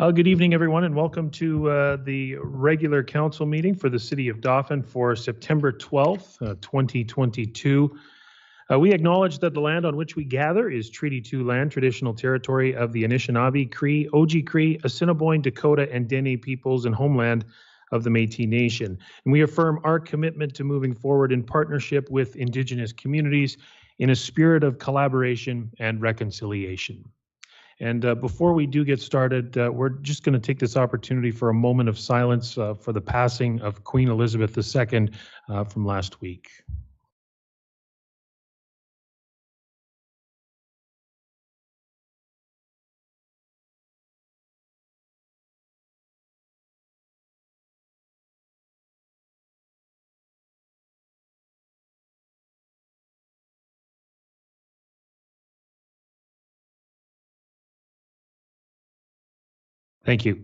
Good evening, everyone, and welcome to the regular council meeting for the City of Dauphin for September 12th, 2022. We acknowledge that the land on which we gather is Treaty 2 land, traditional territory of the Anishinaabe, Cree, Oji-Cree, Assiniboine, Dakota, and Dene peoples, and homeland of the Métis Nation. And we affirm our commitment to moving forward in partnership with Indigenous communities in a spirit of collaboration and reconciliation. And before we do get started, we're just going to take this opportunity for a moment of silence for the passing of Queen Elizabeth II from last week. Thank you.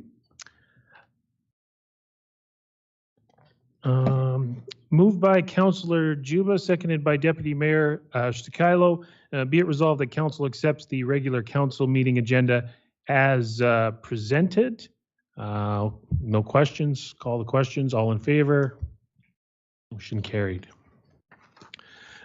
Moved by Councillor Juba, seconded by Deputy Mayor Stakilo. Be it resolved that Council accepts the regular council meeting agenda as presented. No questions. Call the questions. All in favor? Motion carried.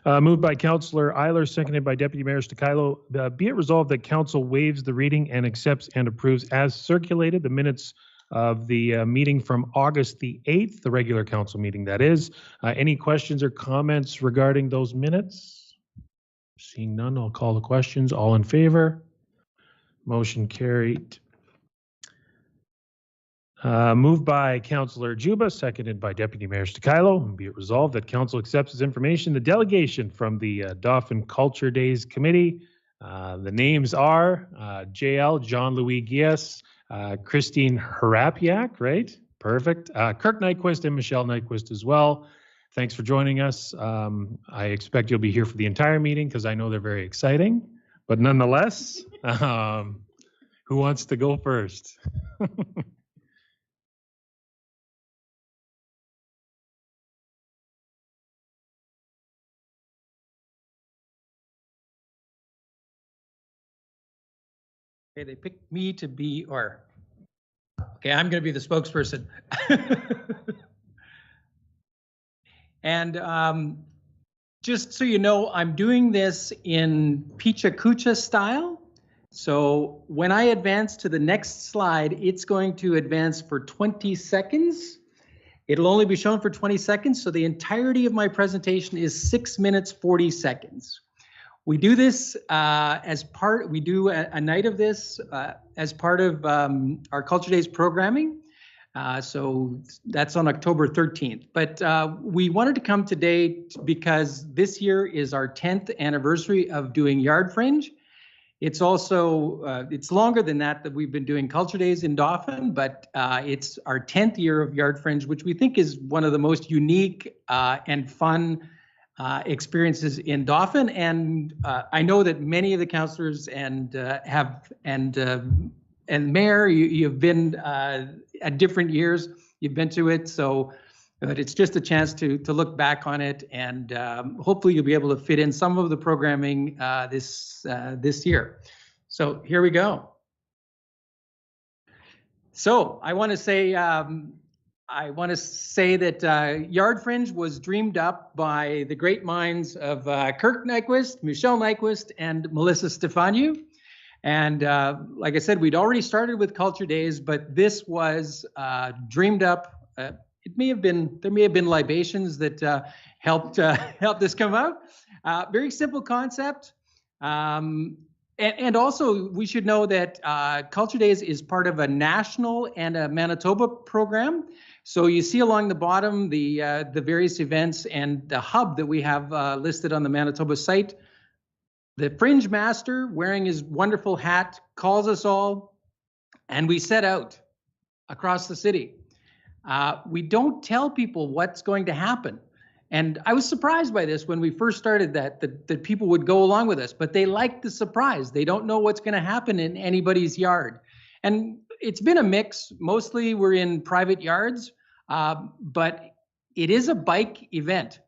Moved by Councillor Eiler, seconded by Deputy Mayor Stakilo. Be it resolved that Council waives the reading and accepts and approves as circulated the minutes of the meeting from August the 8th, the regular council meeting that is. Any questions or comments regarding those minutes? Seeing none, I'll call the questions. All in favor? Motion carried. Moved by Councillor Juba, seconded by Deputy Mayor Stakilo. Be it resolved that Council accepts as information the delegation from the Dauphin Culture Days Committee. The names are JL, John Louis Gies, Christine Harapiak, right? Perfect. Kirk Nyquist and Michelle Nyquist as well. Thanks for joining us. I expect you'll be here for the entire meeting because I know they're very exciting. But nonetheless, who wants to go first? Okay, they picked me to be, okay, I'm going to be the spokesperson. And just so you know, I'm doing this in Picha Kucha style. So when I advance to the next slide, it's going to advance for 20 seconds. It'll only be shown for 20 seconds. So the entirety of my presentation is 6 minutes, 40 seconds. We do this we do a night of this as part of our Culture Days programming. So that's on October 13th. But we wanted to come today because this year is our 10th anniversary of doing Yard Fringe. It's also, it's longer than that we've been doing Culture Days in Dauphin, but it's our 10th year of Yard Fringe, which we think is one of the most unique and fun experiences in Dauphin, and I know that many of the councillors and Mayor, you've been at different years. You've been to it, so but it's just a chance to look back on it, and hopefully you'll be able to fit in some of the programming this year. So here we go. So I want to say. that Yard Fringe was dreamed up by the great minds of Kirk Nyquist, Michelle Nyquist, and Melissa Stefaniou. And like I said, we'd already started with Culture Days, but this was dreamed up. There may have been libations that helped this come out. Very simple concept. And also, we should know that Culture Days is part of a national and a Manitoba program. So you see along the bottom the various events and the hub that we have listed on the Manitoba site. The Fringe Master, wearing his wonderful hat, calls us all, and we set out across the city. We don't tell people what's going to happen. And I was surprised by this when we first started that people would go along with us, but they like the surprise. They don't know what's going to happen in anybody's yard. And it's been a mix. Mostly we're in private yards, but it is a bike event.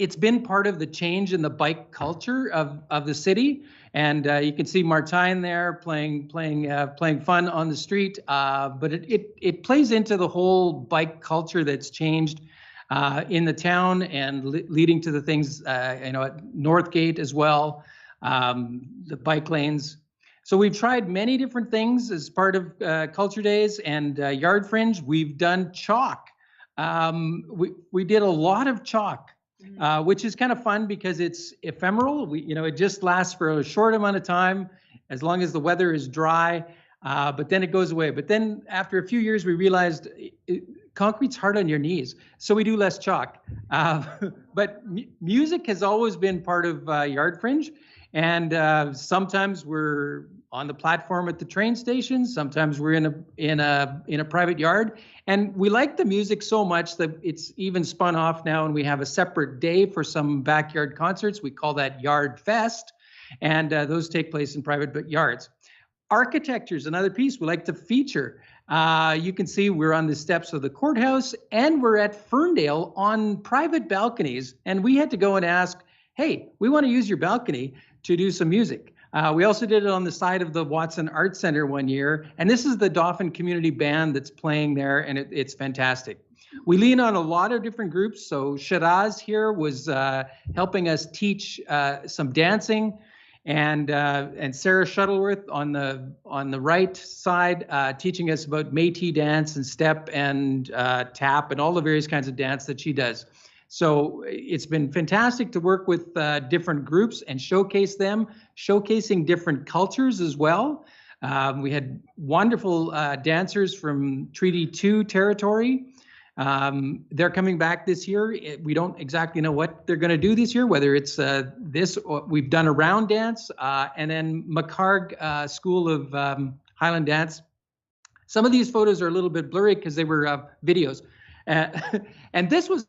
it's been part of the change in the bike culture of the city. And you can see Martine there playing fun on the street. But it plays into the whole bike culture that's changed in the town and leading to the things at Northgate as well, the bike lanes. So we've tried many different things as part of Culture Days and Yard Fringe. We've done chalk. We did a lot of chalk, which is kind of fun because it's ephemeral. It just lasts for a short amount of time, as long as the weather is dry. But then it goes away. But then after a few years, we realized concrete's hard on your knees, so we do less chalk. But music has always been part of Yard Fringe. And sometimes we're on the platform at the train station. Sometimes we're in a private yard, and we like the music so much that it's even spun off now, and we have a separate day for some backyard concerts. We call that Yard Fest, and those take place in private yards. Architecture is another piece we like to feature. You can see we're on the steps of the courthouse, and we're at Ferndale on private balconies, and we had to go and ask, hey, we want to use your balcony to do some music. We also did it on the side of the Watson Art Center one year, and this is the Dauphin Community Band that's playing there, and it's fantastic. We lean on a lot of different groups. So Shiraz here was helping us teach some dancing, and Sarah Shuttleworth on the right side teaching us about Métis dance and step and tap and all the various kinds of dance that she does. So it's been fantastic to work with different groups and showcase them, showcasing different cultures as well. We had wonderful dancers from Treaty 2 territory. They're coming back this year. We don't exactly know what they're going to do this year, whether it's this or we've done a round dance, and then McCarg School of Highland Dance. Some of these photos are a little bit blurry because they were videos. And this was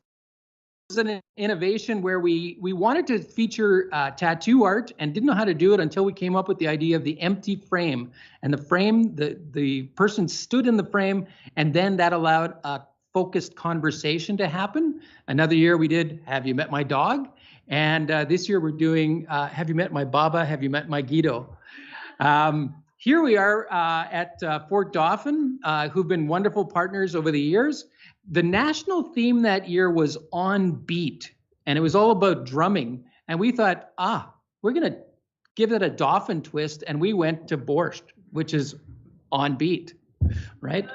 an innovation where we wanted to feature tattoo art and didn't know how to do it until we came up with the idea of the empty frame. And the frame, the person stood in the frame, and then that allowed a focused conversation to happen. Another year we did Have You Met My Dog? And this year we're doing Have You Met My Baba? Have You Met My Guido? Here we are at Fort Dauphin, who've been wonderful partners over the years. The national theme that year was On Beat, and it was all about drumming. And we thought, we're going to give it a Dauphin twist, and we went to Borscht, which is on beat, right?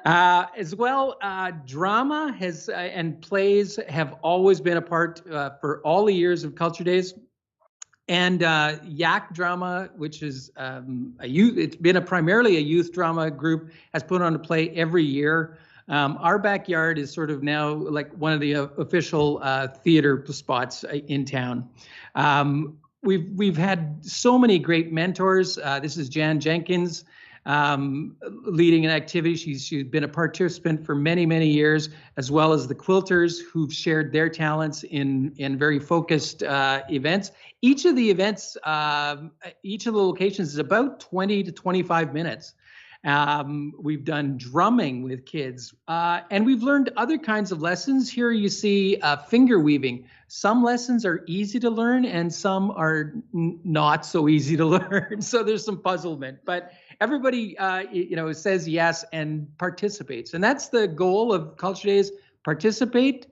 As well, drama has and plays have always been a part for all the years of Culture Days. And Yak Drama, which is it's been primarily a youth drama group, has put on a play every year. Our backyard is sort of now like one of the official theater spots in town. We've had so many great mentors. This is Jan Jenkins leading an activity. She's been a participant for many, many years, as well as the quilters who've shared their talents in very focused events. Each of the events, each of the locations is about 20 to 25 minutes. We've done drumming with kids, and we've learned other kinds of lessons. Here you see finger weaving. Some lessons are easy to learn and some are not so easy to learn. So there's some puzzlement, but everybody, says yes and participates. And that's the goal of Culture Days: participate,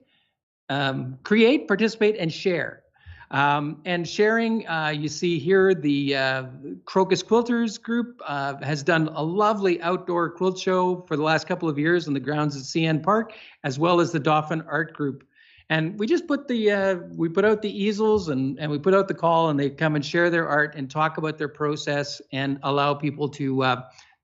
create, participate, and share. And sharing, you see here, the Crocus Quilters group has done a lovely outdoor quilt show for the last couple of years in the grounds at CN Park, as well as the Dauphin Art Group. And we just put we put out the easels and we put out the call, and they come and share their art and talk about their process and allow people to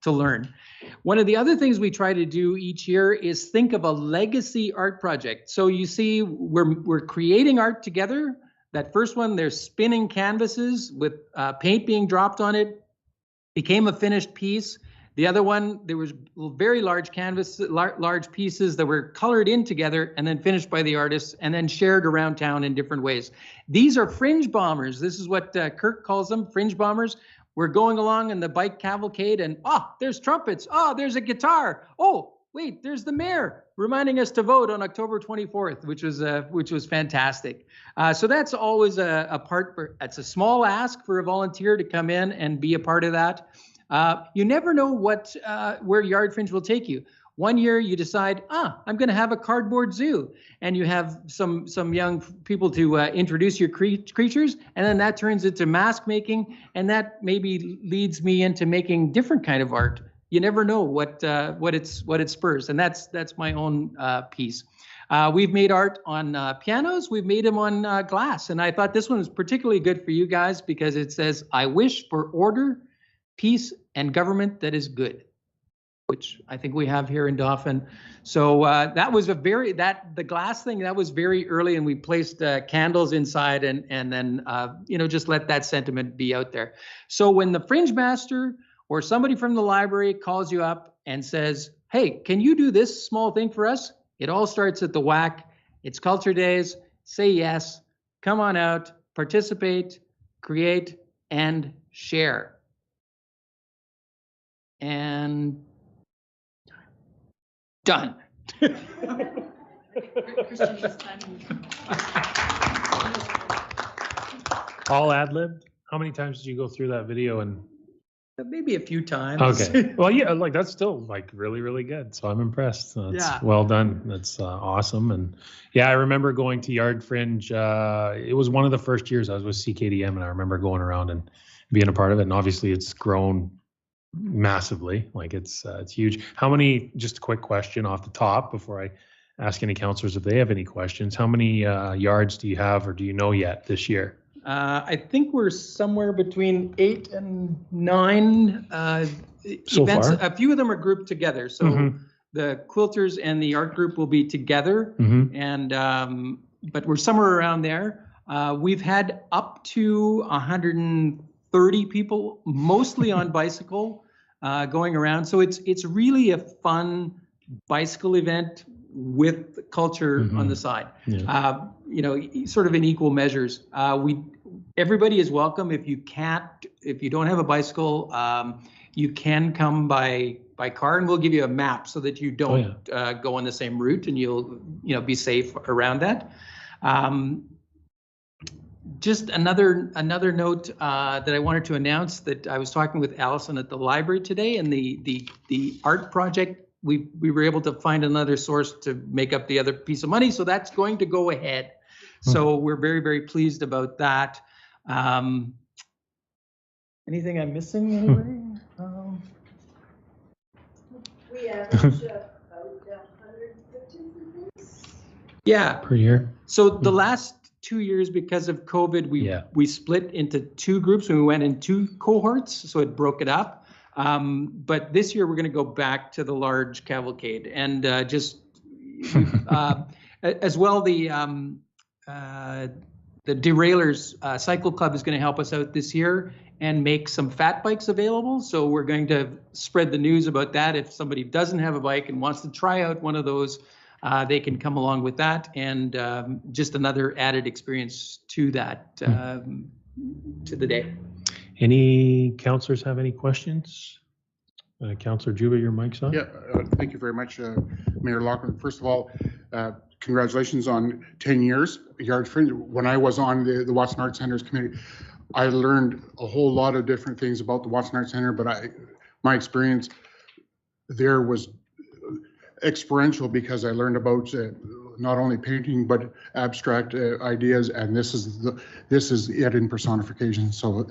learn. One of the other things we try to do each year is think of a legacy art project. So you see, we're creating art together. That first one, there's spinning canvases with paint being dropped on it, became a finished piece. The other one, there was very large canvas, large pieces that were colored in together and then finished by the artists and then shared around town in different ways. These are fringe bombers. This is what Kirk calls them, fringe bombers. We're going along in the bike cavalcade and, there's trumpets. There's a guitar. wait, there's the mayor reminding us to vote on October 24th, which was fantastic. So that's always a part for, it's a small ask for a volunteer to come in and be a part of that. You never know where Yard Fringe will take you. One year you decide, I'm going to have a cardboard zoo, and you have some young people to introduce your creatures, and then that turns into mask making, and that maybe leads me into making different kind of art. You never know what it spurs, and that's my own piece. We've made art on pianos. We've made them on glass, and I thought this one was particularly good for you guys because it says, "I wish for order, peace, and government that is good," which I think we have here in Dauphin. So that was the glass thing, that was very early, and we placed candles inside and then, just let that sentiment be out there. So when the Fringe Master or somebody from the library calls you up and says, hey, can you do this small thing for us? It all starts at the WAC. It's Culture Days. Say yes, come on out, participate, create, and share. And done. All ad-libbed? How many times did you go through that video? And maybe a few times. Okay. Well, yeah, like that's still like really, really good. So I'm impressed. That's well done. That's awesome. And yeah, I remember going to Yard Fringe. It was one of the first years I was with CKDM, and I remember going around and being a part of it. And obviously it's grown massively. Like it's huge. How many, just a quick question off the top before I ask any counselors if they have any questions. How many yards do you have, or do you know yet this year? I think we're somewhere between 8 and 9 so events. Far? A few of them are grouped together. So the quilters and the art group will be together, and but we're somewhere around there. We've had up to 130 people, mostly on bicycle, going around. So it's really a fun bicycle event with culture on the side. Yeah. Sort of in equal measures. Everybody is welcome. If you don't have a bicycle, you can come by car, and we'll give you a map so that you don't go on the same route, and you'll be safe around that. Just another note that I wanted to announce, that I was talking with Allison at the library today, and the art project, we were able to find another source to make up the other piece of money, so that's going to go ahead. So we're very, very pleased about that. Anything I'm missing, anybody? We average about 150 students. Yeah. Per year. So the last 2 years, because of COVID, we split into 2 groups, and we went in 2 cohorts, so it broke it up. But this year we're going to go back to the large cavalcade, and as well the Derailers Cycle Club is going to help us out this year and make some fat bikes available. So we're going to spread the news about that. If somebody doesn't have a bike and wants to try out one of those, they can come along with that, and just another added experience to that, to the day. Any counselors have any questions? Councillor Juba, your mic's on. Yeah, thank you very much, Mayor Lachlan. First of all, congratulations on 10 years. Yard Fringe. When I was on the Watson Arts Center's committee, I learned a whole lot of different things about the Watson Arts Center, but my experience there was experiential, because I learned about not only painting but abstract ideas, and this is it in personification. So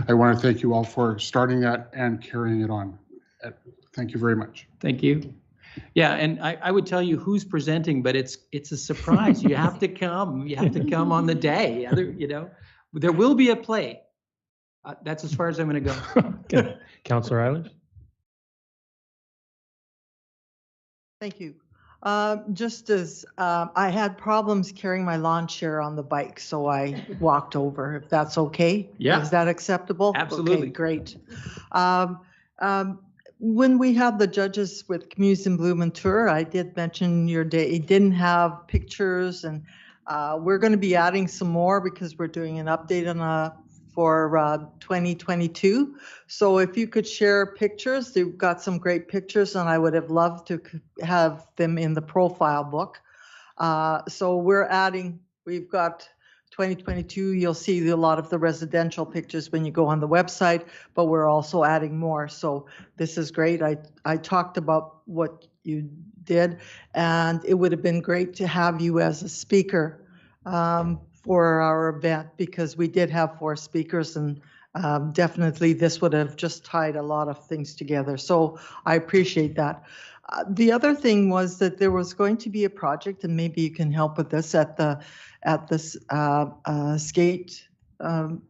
I want to thank you all for starting that and carrying it on. Thank you very much. Thank you. Yeah, and I would tell you who's presenting, but it's a surprise. You have to come. You have to come on the day. There will be a play. That's as far as I'm going to go. Okay. Councillor Eilish. Thank you. Just as I had problems carrying my lawn chair on the bike, so I walked over, if that's okay. Yeah. Is that acceptable? Absolutely. Okay, great. When we had the judges with Muse and Bloom and Tour, I did mention your day. It didn't have pictures, and we're going to be adding some more because we're doing an update on a for 2022. So if you could share pictures, you've got some great pictures, and I would have loved to have them in the profile book. So we've got 2022, you'll see a lot of the residential pictures when you go on the website, but we're also adding more. So this is great. I talked about what you did, and it would have been great to have you as a speaker for our event, because we did have 4 speakers, and definitely this would have just tied a lot of things together. So I appreciate that. The other thing was that there was going to be a project, and maybe you can help with this, at this skate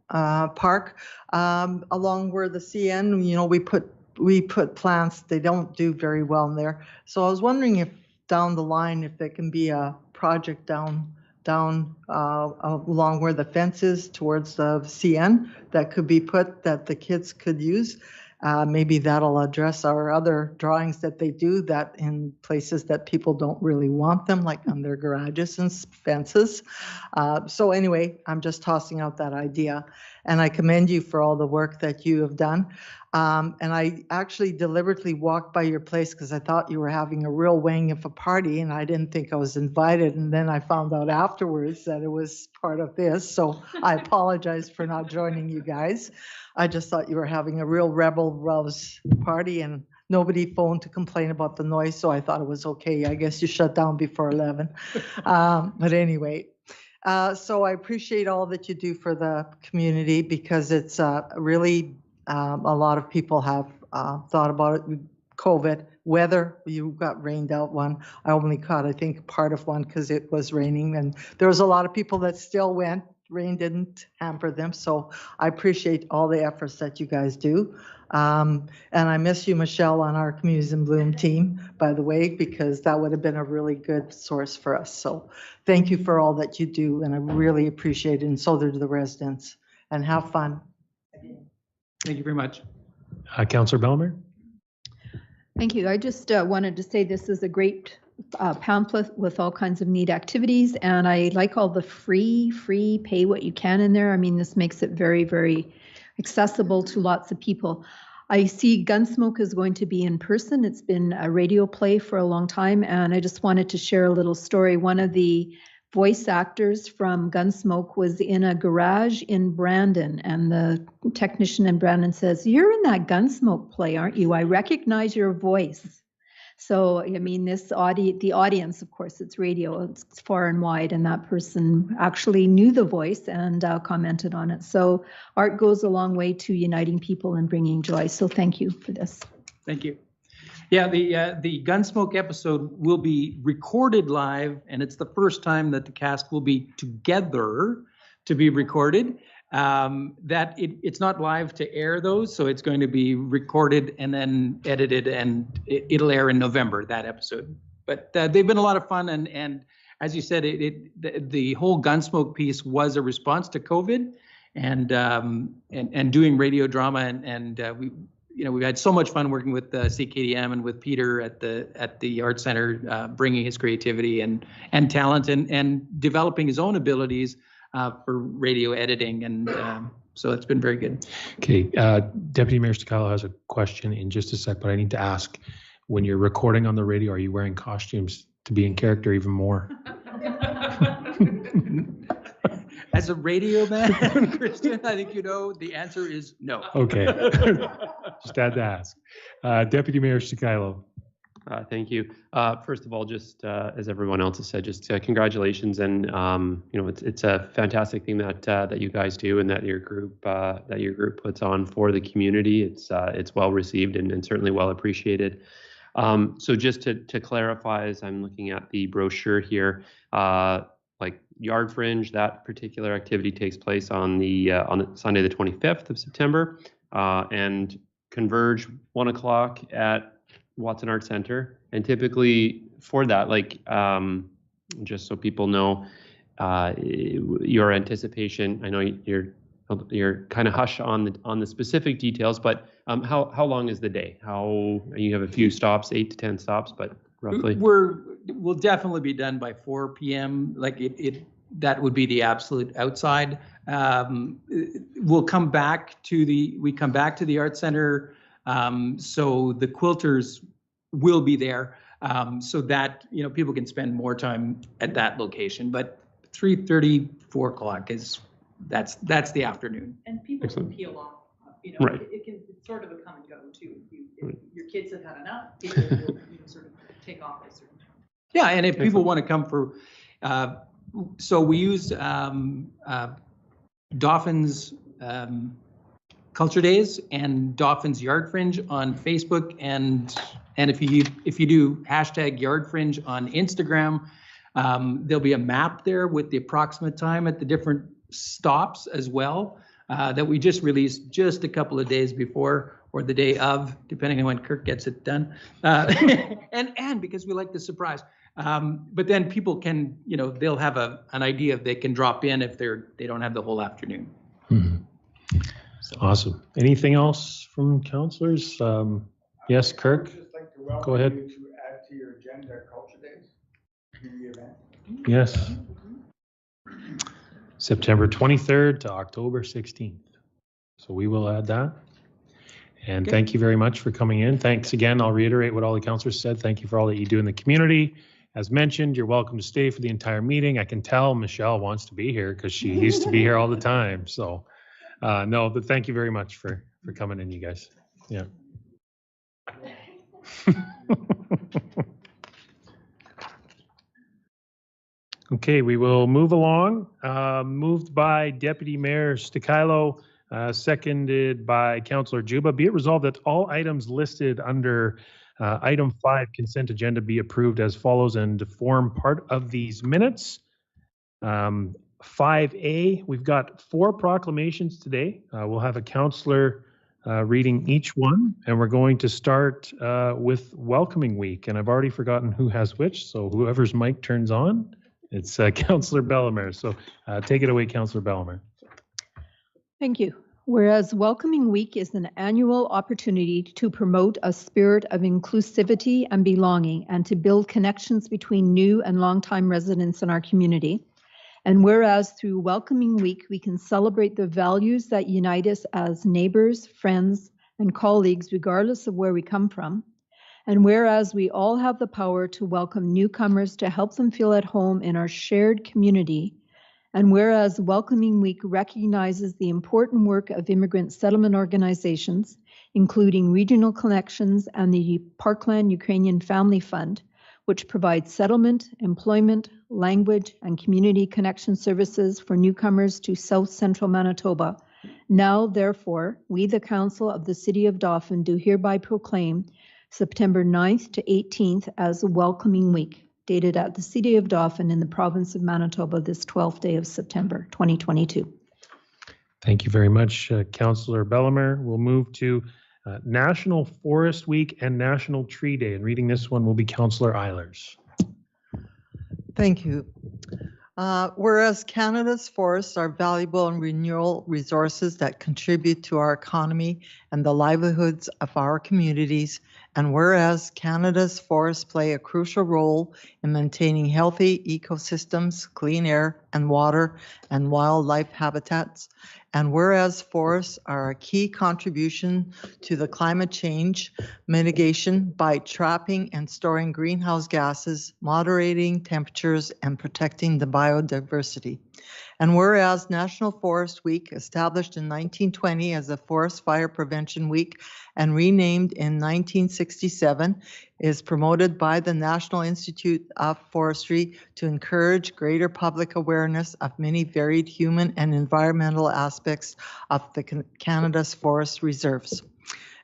park along where the CN. You know, we put plants. They don't do very well in there. So I was wondering if down the line, if there can be a project down along where the fence is towards the CN that could be put, that the kids could use. Maybe that'll address our other drawings that they do that in places that people don't really want them, like on their garages and fences. So anyway, I'm just tossing out that idea, and I commend you for all the work that you have done. And I actually deliberately walked by your place because I thought you were having a real wang of a party, and I didn't think I was invited. And then I found out afterwards that it was part of this. So I apologize for not joining you guys. I just thought you were having a real rebel rouse party, and nobody phoned to complain about the noise. So I thought it was okay. I guess you shut down before 11. But anyway. So I appreciate all that you do for the community, because it's really a lot of people have thought about it. COVID, weather, you got rained out one. I only caught, I think, part of one because it was raining, and there was a lot of people that still went. Rain didn't hamper them. So I appreciate all the efforts that you guys do. And I miss you, Michelle, on our Communities in Bloom team, by the way, because that would have been a really good source for us. So thank you for all that you do, and I really appreciate it, and so do the residents. And have fun. Thank you very much. Councillor Bellemare? Thank you. I just wanted to say this is a great pamphlet with all kinds of neat activities, and I like all the free, pay what you can in there. I mean, this makes it very, very accessible to lots of people. I see Gunsmoke is going to be in person. It's been a radio play for a long time, and I just wanted to share a little story. One of the voice actors from Gunsmoke was in a garage in Brandon, and the technician in Brandon says, "You're in that Gunsmoke play, aren't you? I recognize your voice." So, I mean, the audience, of course, it's radio, it's far and wide, and that person actually knew the voice and commented on it. So art goes a long way to uniting people and bringing joy. So thank you for this. Thank you. Yeah, the Gunsmoke episode will be recorded live, and it's the first time that the cast will be together to be recorded. It's not live to air those, so it's going to be recorded and then edited, and it'll air in November, that episode. But they've been a lot of fun, and as you said, the whole Gunsmoke piece was a response to COVID, and doing radio drama, and we've had so much fun working with CKDM and with Peter at the Art Center, bringing his creativity and talent and developing his own abilities for radio editing, and so it's been very good. Okay, Deputy Mayor Sticalo has a question in just a sec, but I need to ask, when you're recording on the radio, are you wearing costumes to be in character even more? As a radio man, Christian, I think you know the answer is no. Okay, just had to ask. Deputy Mayor Sticalo. Thank you. First of all, just as everyone else has said, just congratulations, and it's a fantastic thing that you guys do, and that your group puts on for the community. It's well received and certainly well appreciated. So just to clarify, as I'm looking at the brochure here, like Yard Fringe, that particular activity takes place on the Sunday the 25th of September, and Converge 1 o'clock at Watson Art Center. And typically for that, like just so people know, your anticipation, I know you're kind of hush on the specific details, but how long is the day? You have a few stops, 8 to 10 stops, but roughly? We'll definitely be done by 4 p.m. Like that would be the absolute outside. We come back to the art center, so the quilters will be there, so that people can spend more time at that location. But 3:30, 4 o'clock that's the afternoon. And people can Excellent. peel off. Right. It's sort of a come and go too. If your kids have had enough, people will sort of take off at a certain time. Yeah, and if people want to come for, so we used Dauphin's Culture Days and Dauphin's Yard Fringe on Facebook, and if you do hashtag Yard Fringe on Instagram, there'll be a map there with the approximate time at the different stops as well, that we just released just a couple of days before or the day of, depending on when Kirk gets it done, and because we like the surprise. But then people can, they'll have an idea if they can drop in if they don't have the whole afternoon. Mhm. Awesome. Anything else from councillors? Yes, Kirk? I'd just like to welcome Go ahead. you to add to your agenda Culture Days, community event. Yes. September 23rd to October 16th. So we will add that. And Okay. thank you very much for coming in. Thanks again. I'll reiterate what all the councillors said. Thank you for all that you do in the community. As mentioned, you're welcome to stay for the entire meeting. I can tell Michelle wants to be here because she used to be here all the time. So no, but thank you very much for coming in, you guys. Yeah. Okay, we will move along. Moved by Deputy Mayor Stikilo, seconded by Councillor Juba. Be it resolved that all items listed under item 5 consent agenda be approved as follows and to form part of these minutes. 5A, we've got 4 proclamations today. We'll have a councillor reading each one, and we're going to start with Welcoming Week. And I've already forgotten who has which, so whoever's mic turns on, it's Councillor Bellemare. So take it away, Councillor Bellemare. Thank you. Whereas Welcoming Week is an annual opportunity to promote a spirit of inclusivity and belonging and to build connections between new and longtime residents in our community. And whereas through Welcoming Week, we can celebrate the values that unite us as neighbors, friends, and colleagues, regardless of where we come from. And whereas we all have the power to welcome newcomers to help them feel at home in our shared community. And whereas Welcoming Week recognizes the important work of immigrant settlement organizations, including Regional Connections and the Parkland Ukrainian Family Fund, which provides settlement, employment, language, and community connection services for newcomers to South Central Manitoba. Now, therefore, we, the Council of the City of Dauphin, do hereby proclaim September 9th to 18th as Welcoming Week, dated at the City of Dauphin in the province of Manitoba this 12th day of September 2022. Thank you very much, Councillor Bellemare. We'll move to National Forest Week and National Tree Day. And reading this one will be Councillor Eilers. Thank you. Whereas Canada's forests are valuable and renewable resources that contribute to our economy and the livelihoods of our communities, and whereas Canada's forests play a crucial role in maintaining healthy ecosystems, clean air and water, and wildlife habitats, and whereas forests are a key contribution to the climate change mitigation by trapping and storing greenhouse gases, moderating temperatures, and protecting the biodiversity. And whereas National Forest Week, established in 1920 as a Forest Fire Prevention Week and renamed in 1967, is promoted by the National Institute of Forestry to encourage greater public awareness of many varied human and environmental aspects of the Canada's forest reserves.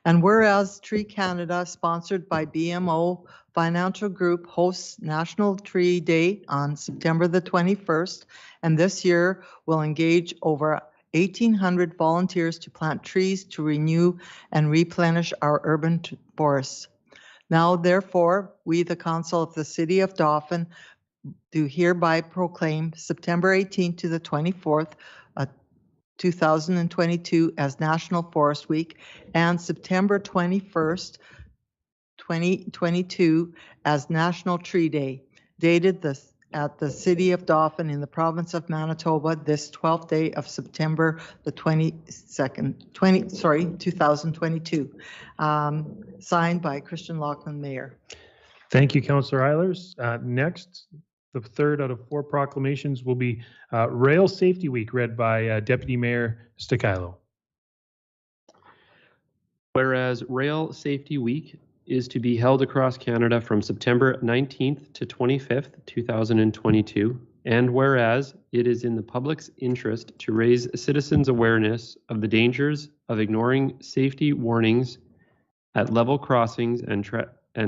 And whereas Tree Canada, sponsored by BMO Financial Group, hosts National Tree Day on September the 21st, and this year will engage over 1,800 volunteers to plant trees to renew and replenish our urban forests. Now, therefore, we, the Council of the City of Dauphin, do hereby proclaim September 18th to the 24th, 2022 as National Forest Week, and September 21st, 2022 as National Tree Day, dated the at the city of Dauphin in the province of Manitoba this 12th day of September the 2022. Signed by Christian Lachlan, Mayor. Thank you, Councillor Eilers. Next, the third out of 4 proclamations will be Rail Safety Week, read by Deputy Mayor Stakilo. Whereas Rail Safety Week is to be held across Canada from September 19th to 25th, 2022, and whereas it is in the public's interest to raise citizens' awareness of the dangers of ignoring safety warnings at level crossings and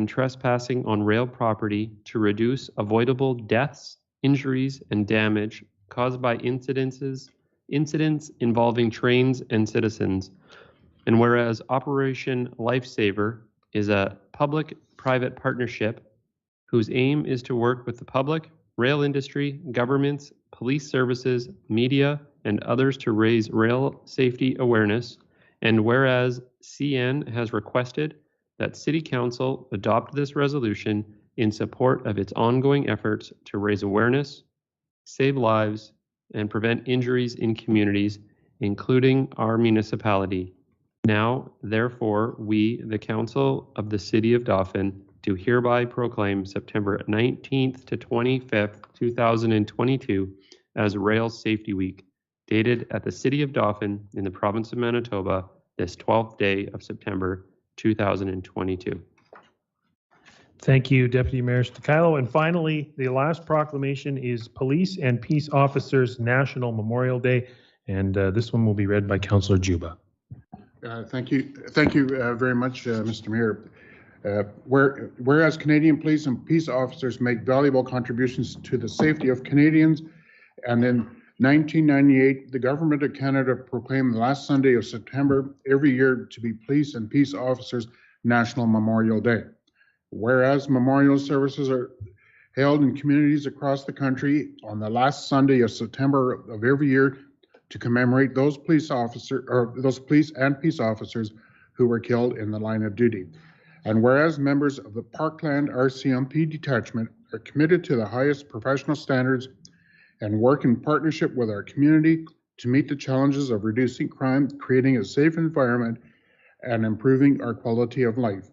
trespassing on rail property to reduce avoidable deaths, injuries, and damage caused by incidents involving trains and citizens. And whereas Operation Lifesaver is a public-private partnership whose aim is to work with the public, rail industry, governments, police services, media, and others to raise rail safety awareness. And whereas CN has requested that City Council adopt this resolution in support of its ongoing efforts to raise awareness, save lives, and prevent injuries in communities, including our municipality. Now, therefore, we, the Council of the City of Dauphin, do hereby proclaim September 19th to 25th, 2022 as Rail Safety Week, dated at the City of Dauphin in the province of Manitoba, this 12th day of September 2022. Thank you, Deputy Mayor Stakilo. And finally, the last proclamation is Police and Peace Officers National Memorial Day, and this one will be read by Councillor Juba. Thank you very much, Mr. Mayor. Whereas Canadian police and peace officers make valuable contributions to the safety of Canadians, and in 1998, the Government of Canada proclaimed the last Sunday of September every year to be Police and Peace Officers National Memorial Day. Whereas memorial services are held in communities across the country on the last Sunday of September of every year to commemorate those police and peace officers who were killed in the line of duty. And whereas members of the Parkland RCMP detachment are committed to the highest professional standards and work in partnership with our community to meet the challenges of reducing crime, creating a safe environment, and improving our quality of life.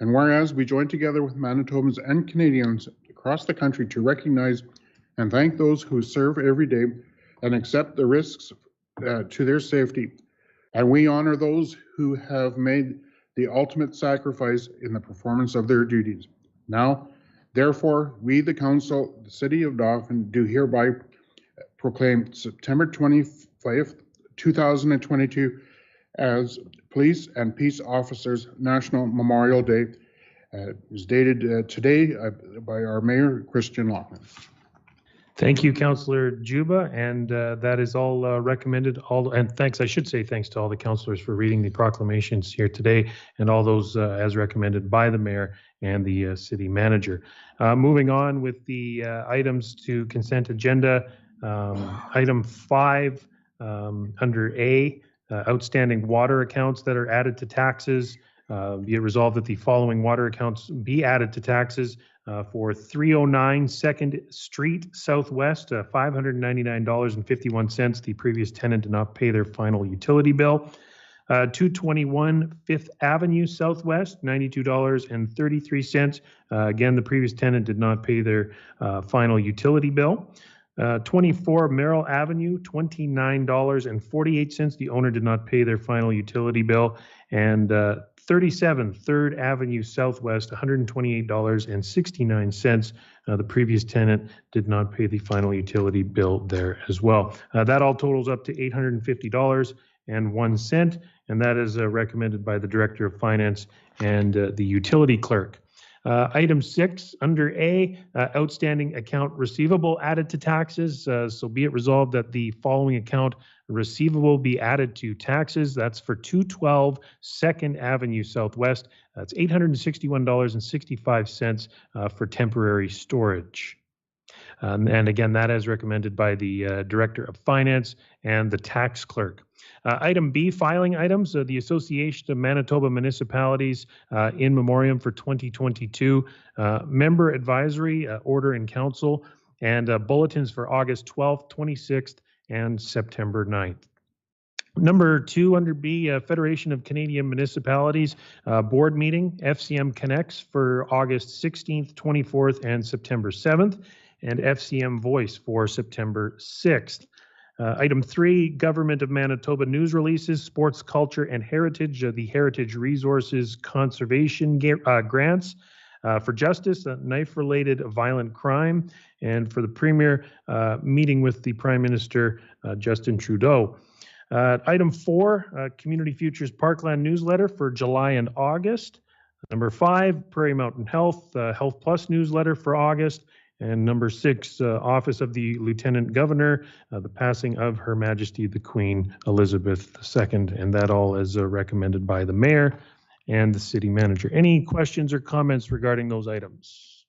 And whereas we join together with Manitobans and Canadians across the country to recognize and thank those who serve every day and accept the risks to their safety. And we honor those who have made the ultimate sacrifice in the performance of their duties. Now, therefore, we, the Council, the City of Dauphin, do hereby proclaim September 25th, 2022 as Police and Peace Officers National Memorial Day. It was dated today by our Mayor, Christian Lachlan. Thank you, Councillor Juba, and that is all recommended. And thanks, I should say thanks to all the councillors for reading the proclamations here today, and all those as recommended by the Mayor and the City Manager. Moving on with the items to consent agenda, item 5 under A, outstanding water accounts that are added to taxes. Be it resolved that the following water accounts be added to taxes. For 309 2nd Street Southwest, $599.51. The previous tenant did not pay their final utility bill. 221 5th Avenue Southwest, $92.33. Again, the previous tenant did not pay their final utility bill. 24 Merrill Avenue, $29.48. The owner did not pay their final utility bill. And 37 3rd Avenue Southwest, $128.69. The previous tenant did not pay the final utility bill there as well. That all totals up to $850.01, and that is recommended by the Director of Finance and the Utility Clerk. Item 6 under A, outstanding account receivable added to taxes. So be it resolved that the following account receivable be added to taxes. That's for 212 2nd Avenue Southwest. That's $861.65 for temporary storage. And again, that is recommended by the Director of Finance and the Tax Clerk. Item B, filing items. The Association of Manitoba Municipalities in Memoriam for 2022. Member Advisory Order in Council and bulletins for August 12th, 26th, and September 9th. Number 2 under B, Federation of Canadian Municipalities board meeting, FCM Connects for August 16th, 24th, and September 7th, and FCM Voice for September 6th. Item 3, Government of Manitoba news releases, sports, culture, and heritage, the Heritage Resources Conservation grants for justice, knife-related violent crime, and for the Premier, meeting with the Prime Minister, Justin Trudeau. Item 4, Community Futures Parkland newsletter for July and August. Number 5, Prairie Mountain Health, Health Plus newsletter for August. And number 6, Office of the Lieutenant Governor, the passing of Her Majesty the Queen Elizabeth II, and that all is recommended by the Mayor and the City Manager. Any questions or comments regarding those items?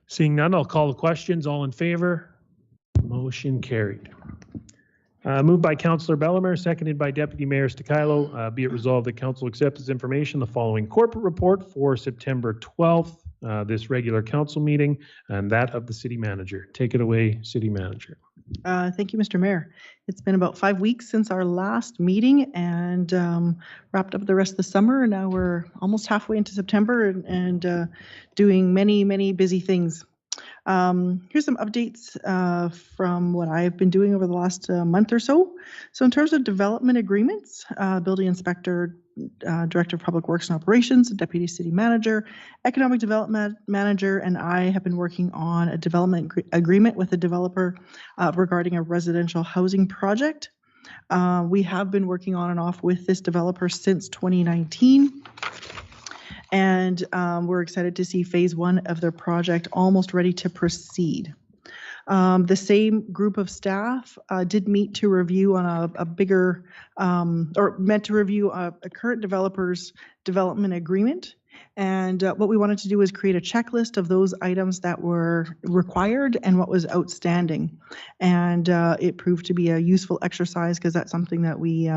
Seeing none, I'll call the questions. All in favor? Motion carried. Moved by Councillor Bellemare, seconded by Deputy Mayor Stakilo. Be it resolved that Council accepts as information the following corporate report for September 12th, this regular council meeting, and that of the City Manager. Take it away, City Manager. Thank you, Mr. Mayor. It's been about 5 weeks since our last meeting and wrapped up the rest of the summer. And now we're almost halfway into September and doing many, many busy things. Here's some updates from what I've been doing over the last month or so. So in terms of development agreements, building inspector, director of public works and operations, deputy city manager, economic development manager, and I have been working on a development agreement with a developer regarding a residential housing project. We have been working on and off with this developer since 2019. And we're excited to see phase 1 of their project almost ready to proceed. The same group of staff did meet to review on a bigger, or meant to review a current developer's development agreement. And what we wanted to do is create a checklist of those items that were required and what was outstanding. And it proved to be a useful exercise because that's something that we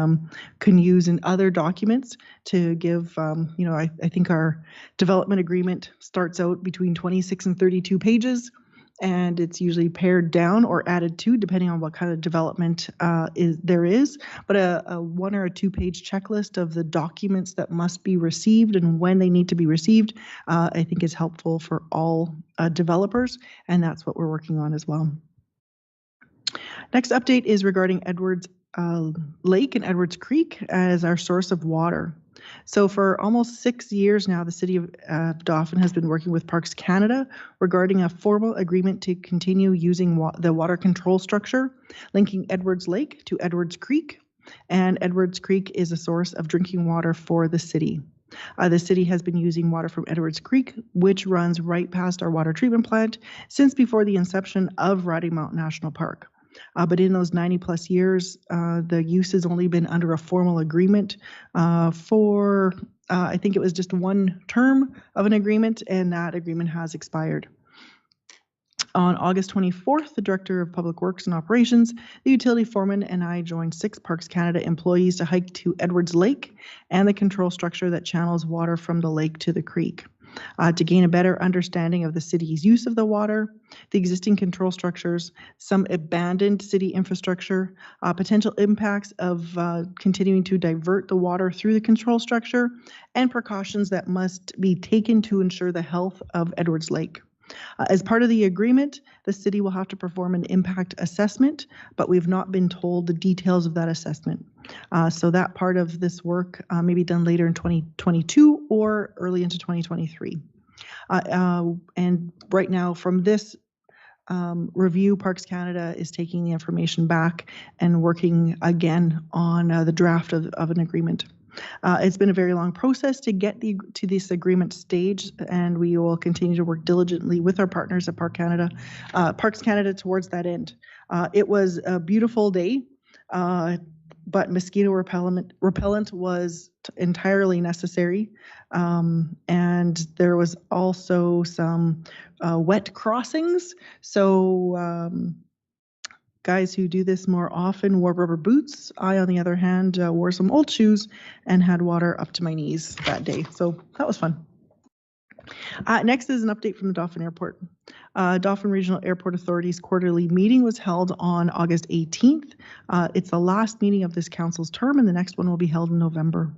can use in other documents to give, I think our development agreement starts out between 26 and 32 pages. And it's usually pared down or added to, depending on what kind of development there is. But a 1 or 2 page checklist of the documents that must be received and when they need to be received, I think is helpful for all developers, and that's what we're working on as well. Next update is regarding Edwards Lake and Edwards Creek as our source of water. So for almost 6 years now, the City of Dauphin has been working with Parks Canada regarding a formal agreement to continue using the water control structure, linking Edwards Lake to Edwards Creek. And Edwards Creek is a source of drinking water for the city. The city has been using water from Edwards Creek, which runs right past our water treatment plant, since before the inception of Riding Mountain National Park. But in those 90 plus years, the use has only been under a formal agreement for, I think it was just 1 term of an agreement, and that agreement has expired. On August 24th, the Director of Public Works and Operations, the utility foreman, and I joined 6 Parks Canada employees to hike to Edwards Lake and the control structure that channels water from the lake to the creek. To gain a better understanding of the city's use of the water, the existing control structures, some abandoned city infrastructure, potential impacts of continuing to divert the water through the control structure, and precautions that must be taken to ensure the health of Edwards Lake. As part of the agreement, the city will have to perform an impact assessment, but we've not been told the details of that assessment. So that part of this work may be done later in 2022 or early into 2023. And right now, from this review, Parks Canada is taking the information back and working again on the draft of an agreement. It's been a very long process to get to this agreement stage, and we will continue to work diligently with our partners at Parks Canada towards that end. It was a beautiful day, but mosquito repellent was entirely necessary, and there was also some wet crossings. So guys who do this more often wore rubber boots. I, on the other hand, wore some old shoes and had water up to my knees that day. So that was fun. Next is an update from the Dauphin Airport. Dauphin Regional Airport Authority's quarterly meeting was held on August 18th. It's the last meeting of this council's term, and the next one will be held in November.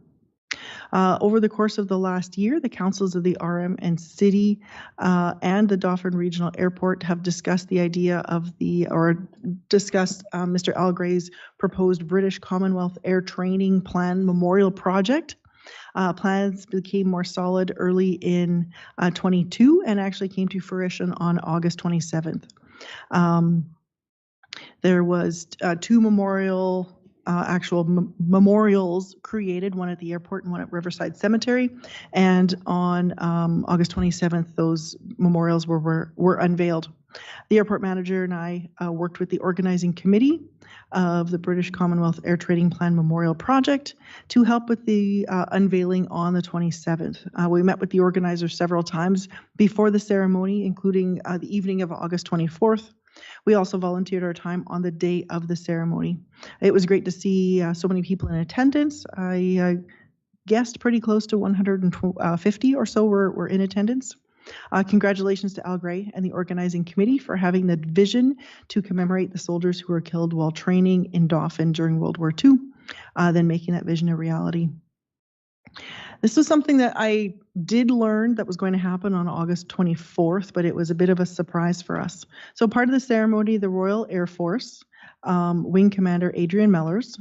Over the course of the last year, the councils of the RM and City and the Dauphin Regional Airport have discussed the idea of discussed Mr. Algray's proposed British Commonwealth Air Training Plan Memorial Project. Plans became more solid early in 22 and actually came to fruition on August 27th. There was two memorials created, one at the airport and one at Riverside Cemetery. And on August 27th, those memorials were unveiled. The airport manager and I worked with the organizing committee of the British Commonwealth Air Training Plan Memorial Project to help with the unveiling on the 27th. We met with the organizers several times before the ceremony, including the evening of August 24th. We also volunteered our time on the day of the ceremony. It was great to see so many people in attendance. I guessed pretty close to 150 or so were in attendance. Congratulations to Al Gray and the organizing committee for having the vision to commemorate the soldiers who were killed while training in Dauphin during World War II, then making that vision a reality. This was something that I did learn that was going to happen on August 24th, but it was a bit of a surprise for us. So part of the ceremony, the Royal Air Force, Wing Commander Adrian Mellors,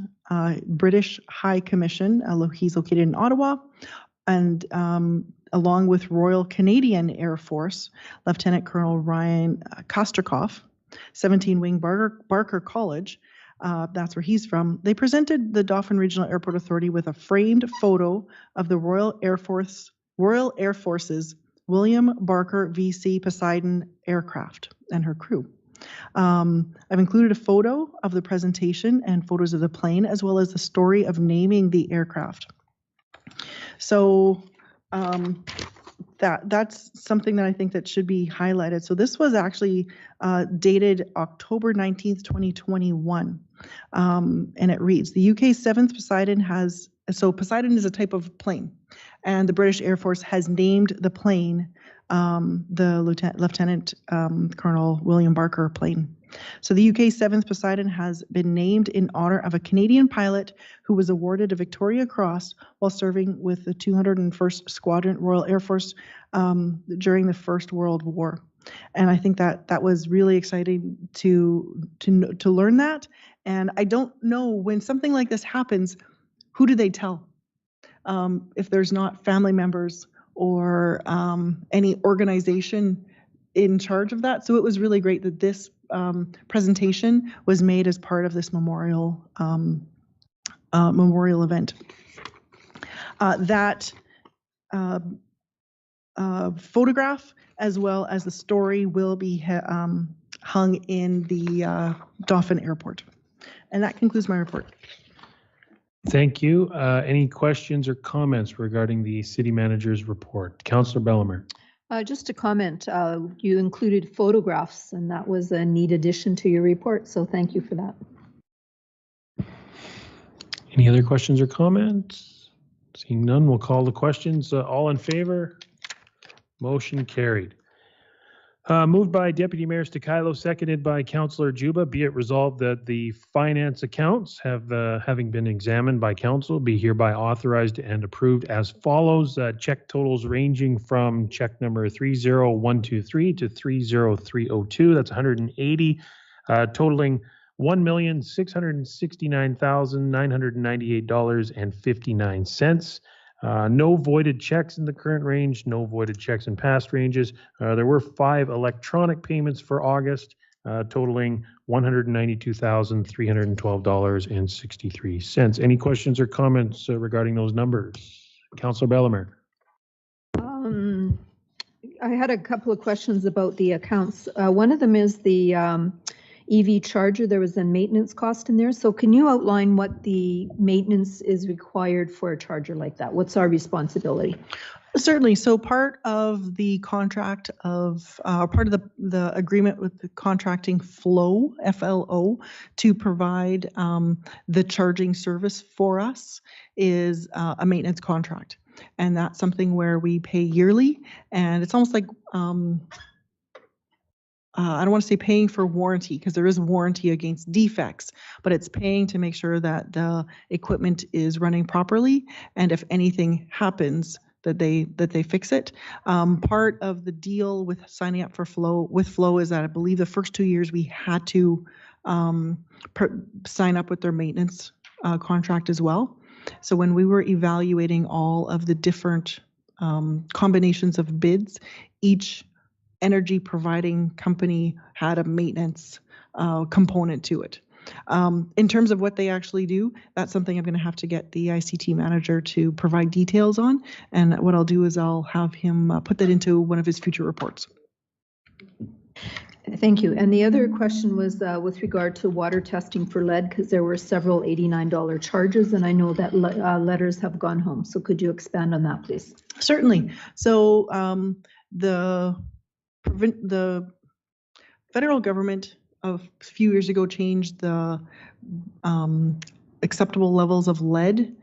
British High Commission, he's located in Ottawa, and along with Royal Canadian Air Force, Lieutenant Colonel Ryan Kosterkoff, 17 Wing Barker College, that's where he's from. They presented the Dauphin Regional Airport Authority with a framed photo of the Royal Air Force's William Barker VC Poseidon aircraft and her crew. I've included a photo of the presentation and photos of the plane, as well as the story of naming the aircraft. So that's something that I think that should be highlighted. So this was actually dated October 19th, 2021. And it reads, the UK's 7th Poseidon Poseidon is a type of plane, and the British Air Force has named the plane the Lieutenant Colonel William Barker plane. So the UK's 7th Poseidon has been named in honor of a Canadian pilot who was awarded a Victoria Cross while serving with the 201st Squadron Royal Air Force during the First World War. And I think that was really exciting to learn that. And I don't know, when something like this happens, who do they tell? If there's not family members or any organization in charge of that. So it was really great that this presentation was made as part of this memorial event. That photograph, as well as the story, will be hung in the Dauphin Airport. And that concludes my report. Thank you. Any questions or comments regarding the city manager's report? Councillor Bellemare. Just a comment, you included photographs, and that was a neat addition to your report, so thank you for that. Any other questions or comments? Seeing none, we'll call the questions. All in favor? Motion carried. Moved by Deputy Mayor Stakilo, seconded by Councillor Juba. Be it resolved that the finance accounts having been examined by council, be hereby authorized and approved as follows. Check totals ranging from check number 30123 to 30302. That's 180, totaling $1,669,998.59. No voided checks in the current range, no voided checks in past ranges. There were 5 electronic payments for August, totaling $192,312.63. Any questions or comments regarding those numbers? Councillor Bellemare. I had a couple of questions about the accounts. One of them is the EV charger. There was a maintenance cost in there. So can you outline what the maintenance is required for a charger like that? What's our responsibility? Certainly. So part of the contract part of the agreement with the contracting flow, FLO, to provide the charging service for us is a maintenance contract. And that's something where we pay yearly, and it's almost like, I don't want to say paying for warranty, because there is warranty against defects, but it's paying to make sure that the equipment is running properly, and if anything happens, that they fix it. Part of the deal with signing up for Flow is that I believe the first 2 years we had to sign up with their maintenance contract as well. So when we were evaluating all of the different combinations of bids, each energy providing company had a maintenance component to it. In terms of what they actually do, that's something I'm going to have to get the ICT manager to provide details on. And what I'll do is I'll have him put that into one of his future reports. Thank you. And the other question was with regard to water testing for lead, because there were several $89 charges, and I know that letters have gone home. So could you expand on that, please? Certainly. So the federal government a few years ago changed the acceptable levels of lead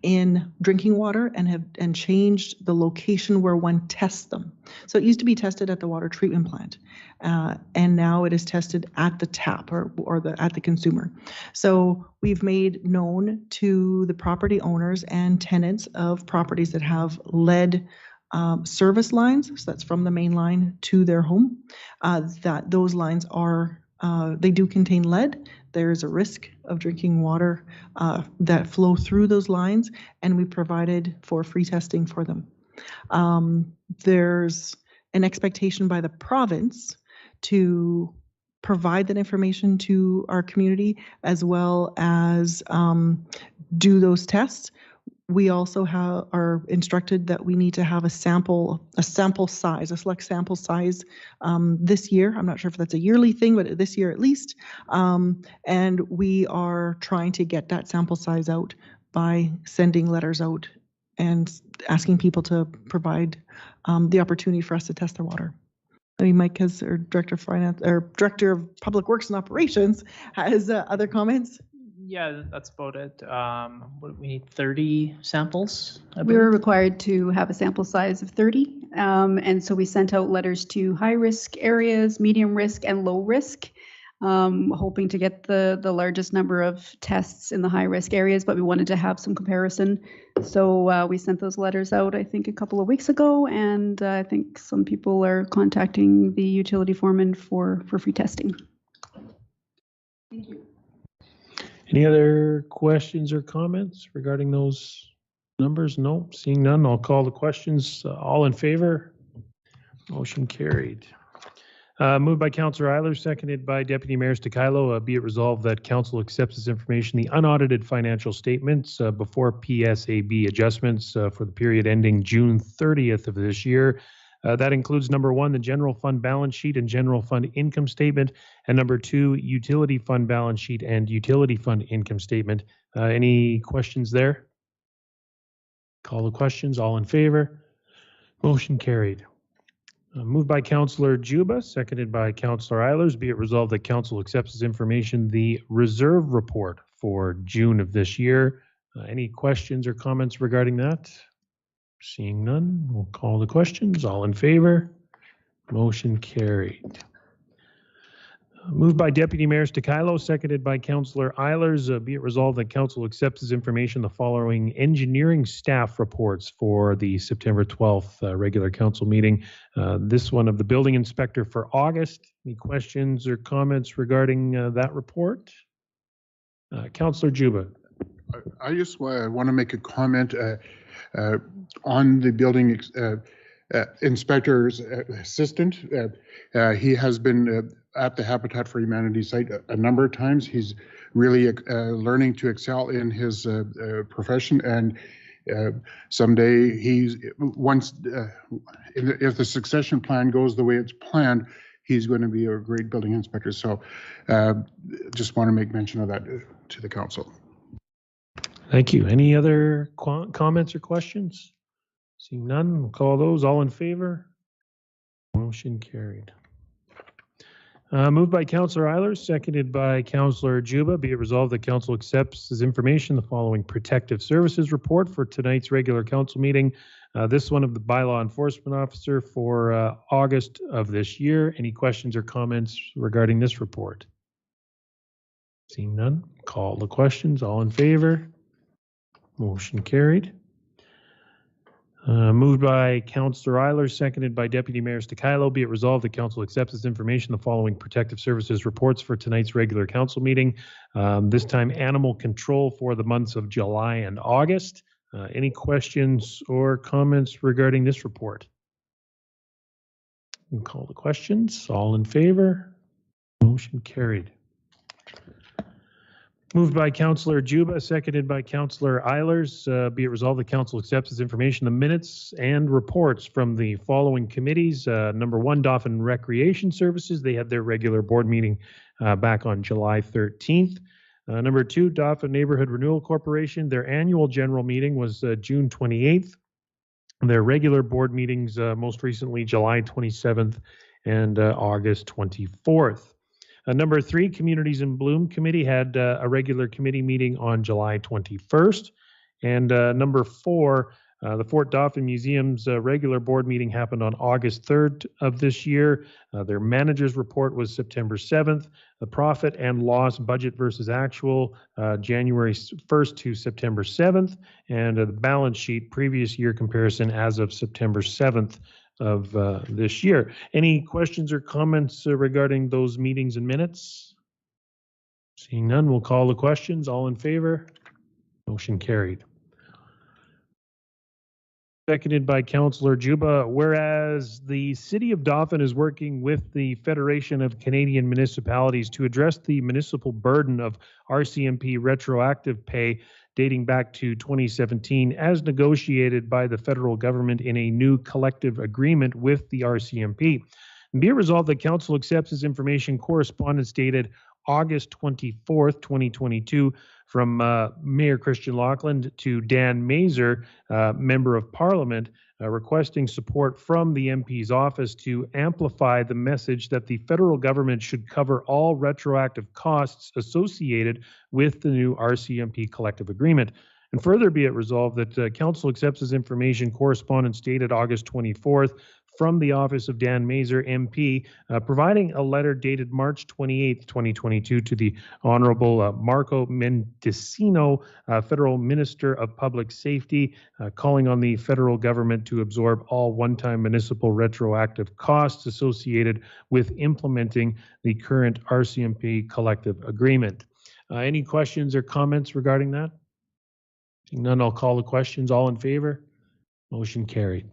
in drinking water and changed the location where one tests them. So it used to be tested at the water treatment plant, and now it is tested at the tap or at the consumer. So we've made known to the property owners and tenants of properties that have lead service lines, so that's from the main line to their home, that those lines are, they do contain lead. There's a risk of drinking water that flow through those lines, and we provided for free testing for them. There's an expectation by the province to provide that information to our community, as well as do those tests. We also are instructed that we need to have a select sample size this year. I'm not sure if that's a yearly thing, but this year at least. And we are trying to get that sample size out by sending letters out and asking people to provide the opportunity for us to test their water. I mean, Mike has, our Director of Finance, or Director of Public Works and Operations, has other comments. Yeah, that's about it. We need 30 samples. We were required to have a sample size of 30. And so we sent out letters to high risk areas, medium risk, and low risk, hoping to get the largest number of tests in the high risk areas, but we wanted to have some comparison. So we sent those letters out, I think, a couple of weeks ago, and I think some people are contacting the utility foreman for free testing. Thank you. Any other questions or comments regarding those numbers? No, seeing none, I'll call the questions. All in favor? Motion carried. Moved by Councillor Eiler, seconded by Deputy Mayor Stakilo. Be it resolved that Council accepts this information, the unaudited financial statements before PSAB adjustments for the period ending June 30th of this year. That includes number 1, the general fund balance sheet and general fund income statement, and number 2, utility fund balance sheet and utility fund income statement. Any questions there? Call the questions. All in favor? Motion carried. Moved by Councillor Juba, seconded by Councillor Eilers. Be it resolved that Council accepts as information the reserve report for June of this year. Any questions or comments regarding that? Seeing none, we'll call the questions. All in favor? Motion carried. Moved by Deputy Mayor Stakilo, seconded by Councillor Eilers. Be it resolved that Council accepts as information the following engineering staff reports for the September 12th regular Council meeting. This one of the building inspector for August. Any questions or comments regarding that report? Councillor Juba. I just want to make a comment on the building inspector's assistant. He has been at the Habitat for Humanity site a number of times. He's really learning to excel in his profession, and someday if the succession plan goes the way it's planned, he's going to be a great building inspector. So just want to make mention of that to the council. Thank you. Any other comments or questions? Seeing none, we'll call those. All in favor? Motion carried. Moved by Councillor Eilers, seconded by Councillor Juba. Be it resolved that council accepts as information the following protective services report for tonight's regular council meeting. This one of the bylaw enforcement officer for August of this year. Any questions or comments regarding this report? Seeing none, call the questions. All in favor? Motion carried. Moved by Councillor Eilers, seconded by Deputy Mayor Stakilo. Be it resolved that council accepts as information the following protective services reports for tonight's regular council meeting. This time animal control for the months of July and August. Any questions or comments regarding this report? We'll call the questions. All in favor? Motion carried. Moved by Councillor Juba, seconded by Councillor Eilers. Be it resolved that council accepts as information the minutes and reports from the following committees. Number 1, Dauphin Recreation Services. They had their regular board meeting back on July 13th. Number 2, Dauphin Neighborhood Renewal Corporation. Their annual general meeting was June 28th. Their regular board meetings most recently July 27th and August 24th. Number 3, Communities in Bloom Committee had a regular committee meeting on July 21st. And number 4, the Fort Dauphin Museum's regular board meeting happened on August 3rd of this year. Their manager's report was September 7th. The profit and loss budget versus actual, January 1st to September 7th. And the balance sheet previous year comparison as of September 7th of this year. Any questions or comments regarding those meetings and minutes? Seeing none, we'll call the questions. All in favor? Motion carried. Seconded by Councillor Juba. Whereas the City of Dauphin is working with the Federation of Canadian Municipalities to address the municipal burden of RCMP retroactive pay dating back to 2017 as negotiated by the federal government in a new collective agreement with the RCMP. And be it resolved that council accepts as information correspondence dated August 24th, 2022 from Mayor Christian Loughlin to Dan Mazur, Member of Parliament, requesting support from the MP's office to amplify the message that the federal government should cover all retroactive costs associated with the new RCMP collective agreement. And further be it resolved that council accepts as information correspondence dated August 24th from the office of Dan Mazur, MP, providing a letter dated March 28th, 2022 to the Honorable Marco Mendicino, Federal Minister of Public Safety, calling on the federal government to absorb all one-time municipal retroactive costs associated with implementing the current RCMP collective agreement. Any questions or comments regarding that? Seeing none, I'll call the questions. All in favor? Motion carried.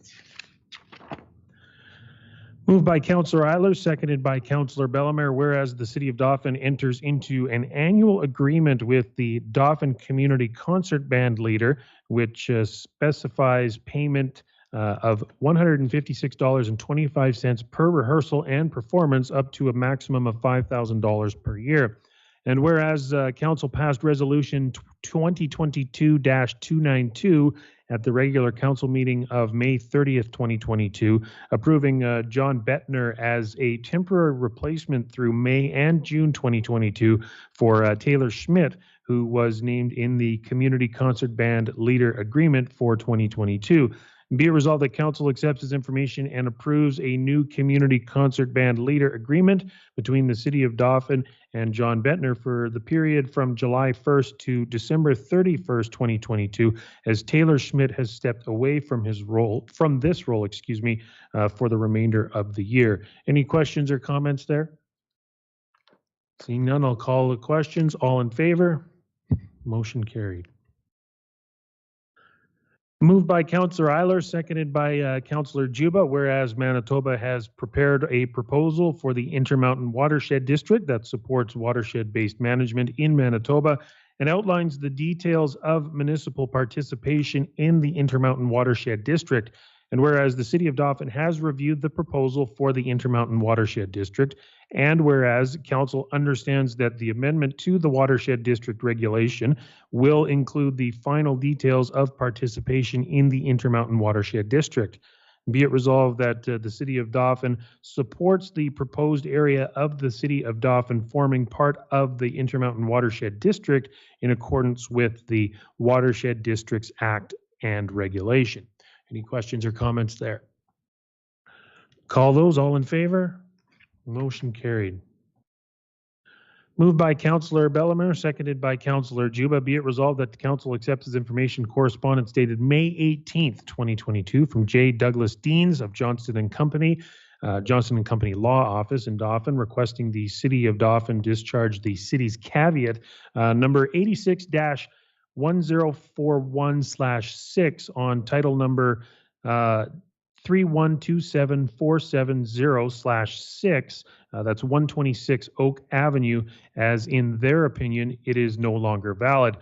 Moved by Councillor Eilers, seconded by Councillor Bellemare, whereas the City of Dauphin enters into an annual agreement with the Dauphin Community Concert Band leader, which specifies payment of $156.25 per rehearsal and performance up to a maximum of $5,000 per year. And whereas Council passed Resolution 2022-292 at the regular council meeting of May 30th, 2022, approving John Bettner as a temporary replacement through May and June 2022 for Taylor Schmidt, who was named in the Community Concert Band Leader Agreement for 2022. Be it resolved that council accepts this information and approves a new Community Concert Band Leader Agreement between the City of Dauphin and John Bettner for the period from July 1st to December 31st, 2022, as Taylor Schmidt has stepped away from this role, for the remainder of the year. Any questions or comments there? Seeing none, I'll call the questions. All in favor? Motion carried. Moved by Councillor Eilers, seconded by Councillor Juba, whereas Manitoba has prepared a proposal for the Intermountain Watershed District that supports watershed-based management in Manitoba and outlines the details of municipal participation in the Intermountain Watershed District. And whereas the City of Dauphin has reviewed the proposal for the Intermountain Watershed District, and whereas Council understands that the amendment to the Watershed District regulation will include the final details of participation in the Intermountain Watershed District. Be it resolved that the City of Dauphin supports the proposed area of the City of Dauphin forming part of the Intermountain Watershed District in accordance with the Watershed Districts Act and regulation. Any questions or comments there? Call those. All in favor? Motion carried. Moved by Councillor Bellemare, seconded by Councillor Juba. Be it resolved that the council accepts as information correspondence dated May 18th, 2022 from J. Douglas Deans of Johnston and Company, Johnston and Company Law Office in Dauphin, requesting the City of Dauphin discharge the city's caveat number 86-1041/6 on title number 3127470/6. That's 126 Oak Avenue, as in their opinion, it is no longer valid.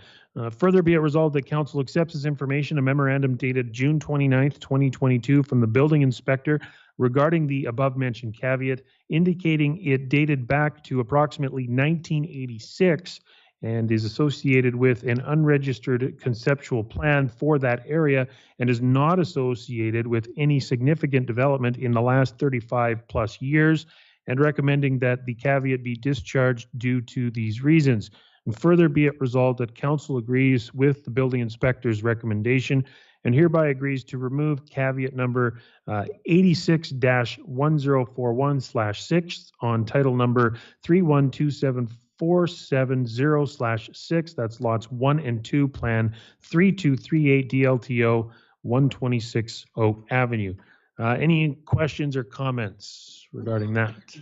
Further be it resolved that council accepts as information a memorandum dated June 29th, 2022 from the building inspector regarding the above-mentioned caveat, indicating it dated back to approximately 1986 and is associated with an unregistered conceptual plan for that area and is not associated with any significant development in the last 35 plus years, and recommending that the caveat be discharged due to these reasons. And further be it resolved that council agrees with the building inspector's recommendation and hereby agrees to remove caveat number 86-1041/6 on title number 3127470/6. That's lots 1 and 2, plan 3238 DLTO 126 Oak Avenue. Any questions or comments regarding that?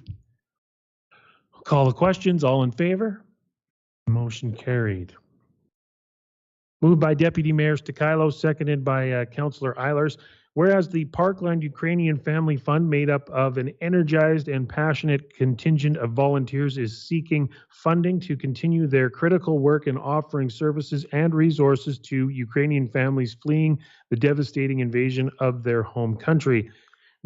I'll call the questions. All in favor? Motion carried. Moved by Deputy Mayor Stakilo, seconded by Councillor Eilers. Whereas the Parkland Ukrainian Family Fund, made up of an energized and passionate contingent of volunteers, is seeking funding to continue their critical work in offering services and resources to Ukrainian families fleeing the devastating invasion of their home country.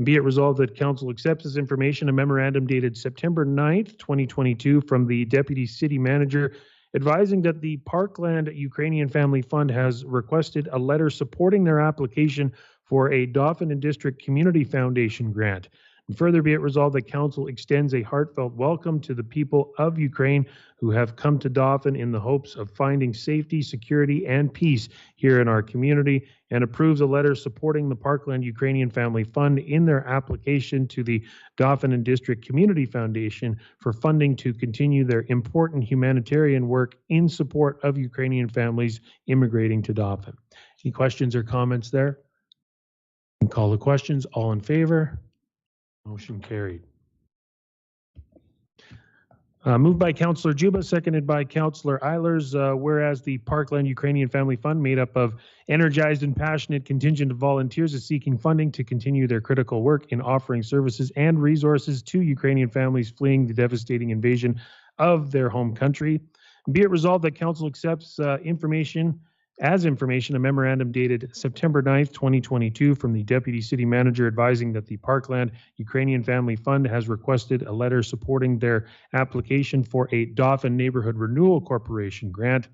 Be it resolved that council accepts this information, a memorandum dated September 9th, 2022 from the Deputy City Manager advising that the Parkland Ukrainian Family Fund has requested a letter supporting their application for a Dauphin and District Community Foundation grant. And further be it resolved that council extends a heartfelt welcome to the people of Ukraine who have come to Dauphin in the hopes of finding safety, security, and peace here in our community, and approves a letter supporting the Parkland Ukrainian Family Fund in their application to the Dauphin and District Community Foundation for funding to continue their important humanitarian work in support of Ukrainian families immigrating to Dauphin. Any questions or comments there? Call the questions. All in favor? Motion carried. Moved by Councillor Juba, seconded by Councillor Eilers. Whereas the Parkland Ukrainian Family Fund, made up of energized and passionate contingent of volunteers, is seeking funding to continue their critical work in offering services and resources to Ukrainian families fleeing the devastating invasion of their home country. Be it resolved that council accepts information, a memorandum dated September 9th, 2022 from the Deputy City Manager advising that the Parkland Ukrainian Family Fund has requested a letter supporting their application for a Dauphin Neighborhood Renewal Corporation grant.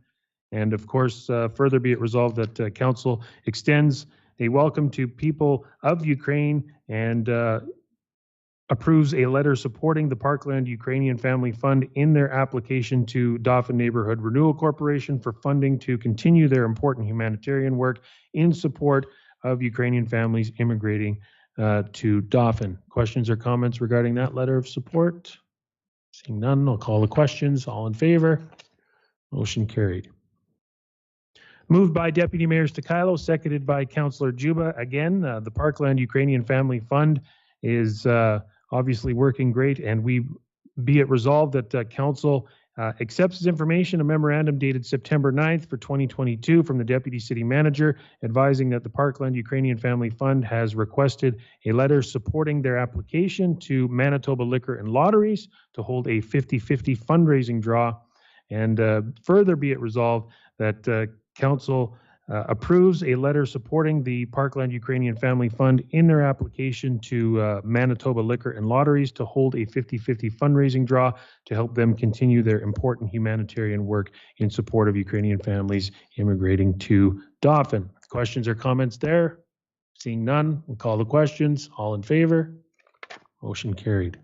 And of course, further be it resolved that council extends a welcome to people of Ukraine and approves a letter supporting the Parkland Ukrainian Family Fund in their application to Dauphin Neighborhood Renewal Corporation for funding to continue their important humanitarian work in support of Ukrainian families immigrating to Dauphin. Questions or comments regarding that letter of support? Seeing none, I'll call the questions. All in favor? Motion carried. Moved by Deputy Mayor Stakilo, seconded by Councillor Juba. Again, the Parkland Ukrainian Family Fund is obviously working great, and we be it resolved that council accepts this information, a memorandum dated September 9th for 2022 from the Deputy City Manager advising that the Parkland Ukrainian Family Fund has requested a letter supporting their application to Manitoba Liquor and Lotteries to hold a 50-50 fundraising draw. And further be it resolved that council approves a letter supporting the Parkland Ukrainian Family Fund in their application to Manitoba Liquor and Lotteries to hold a 50-50 fundraising draw to help them continue their important humanitarian work in support of Ukrainian families immigrating to Dauphin. Questions or comments there? Seeing none, we'll call the questions. All in favor? Motion carried.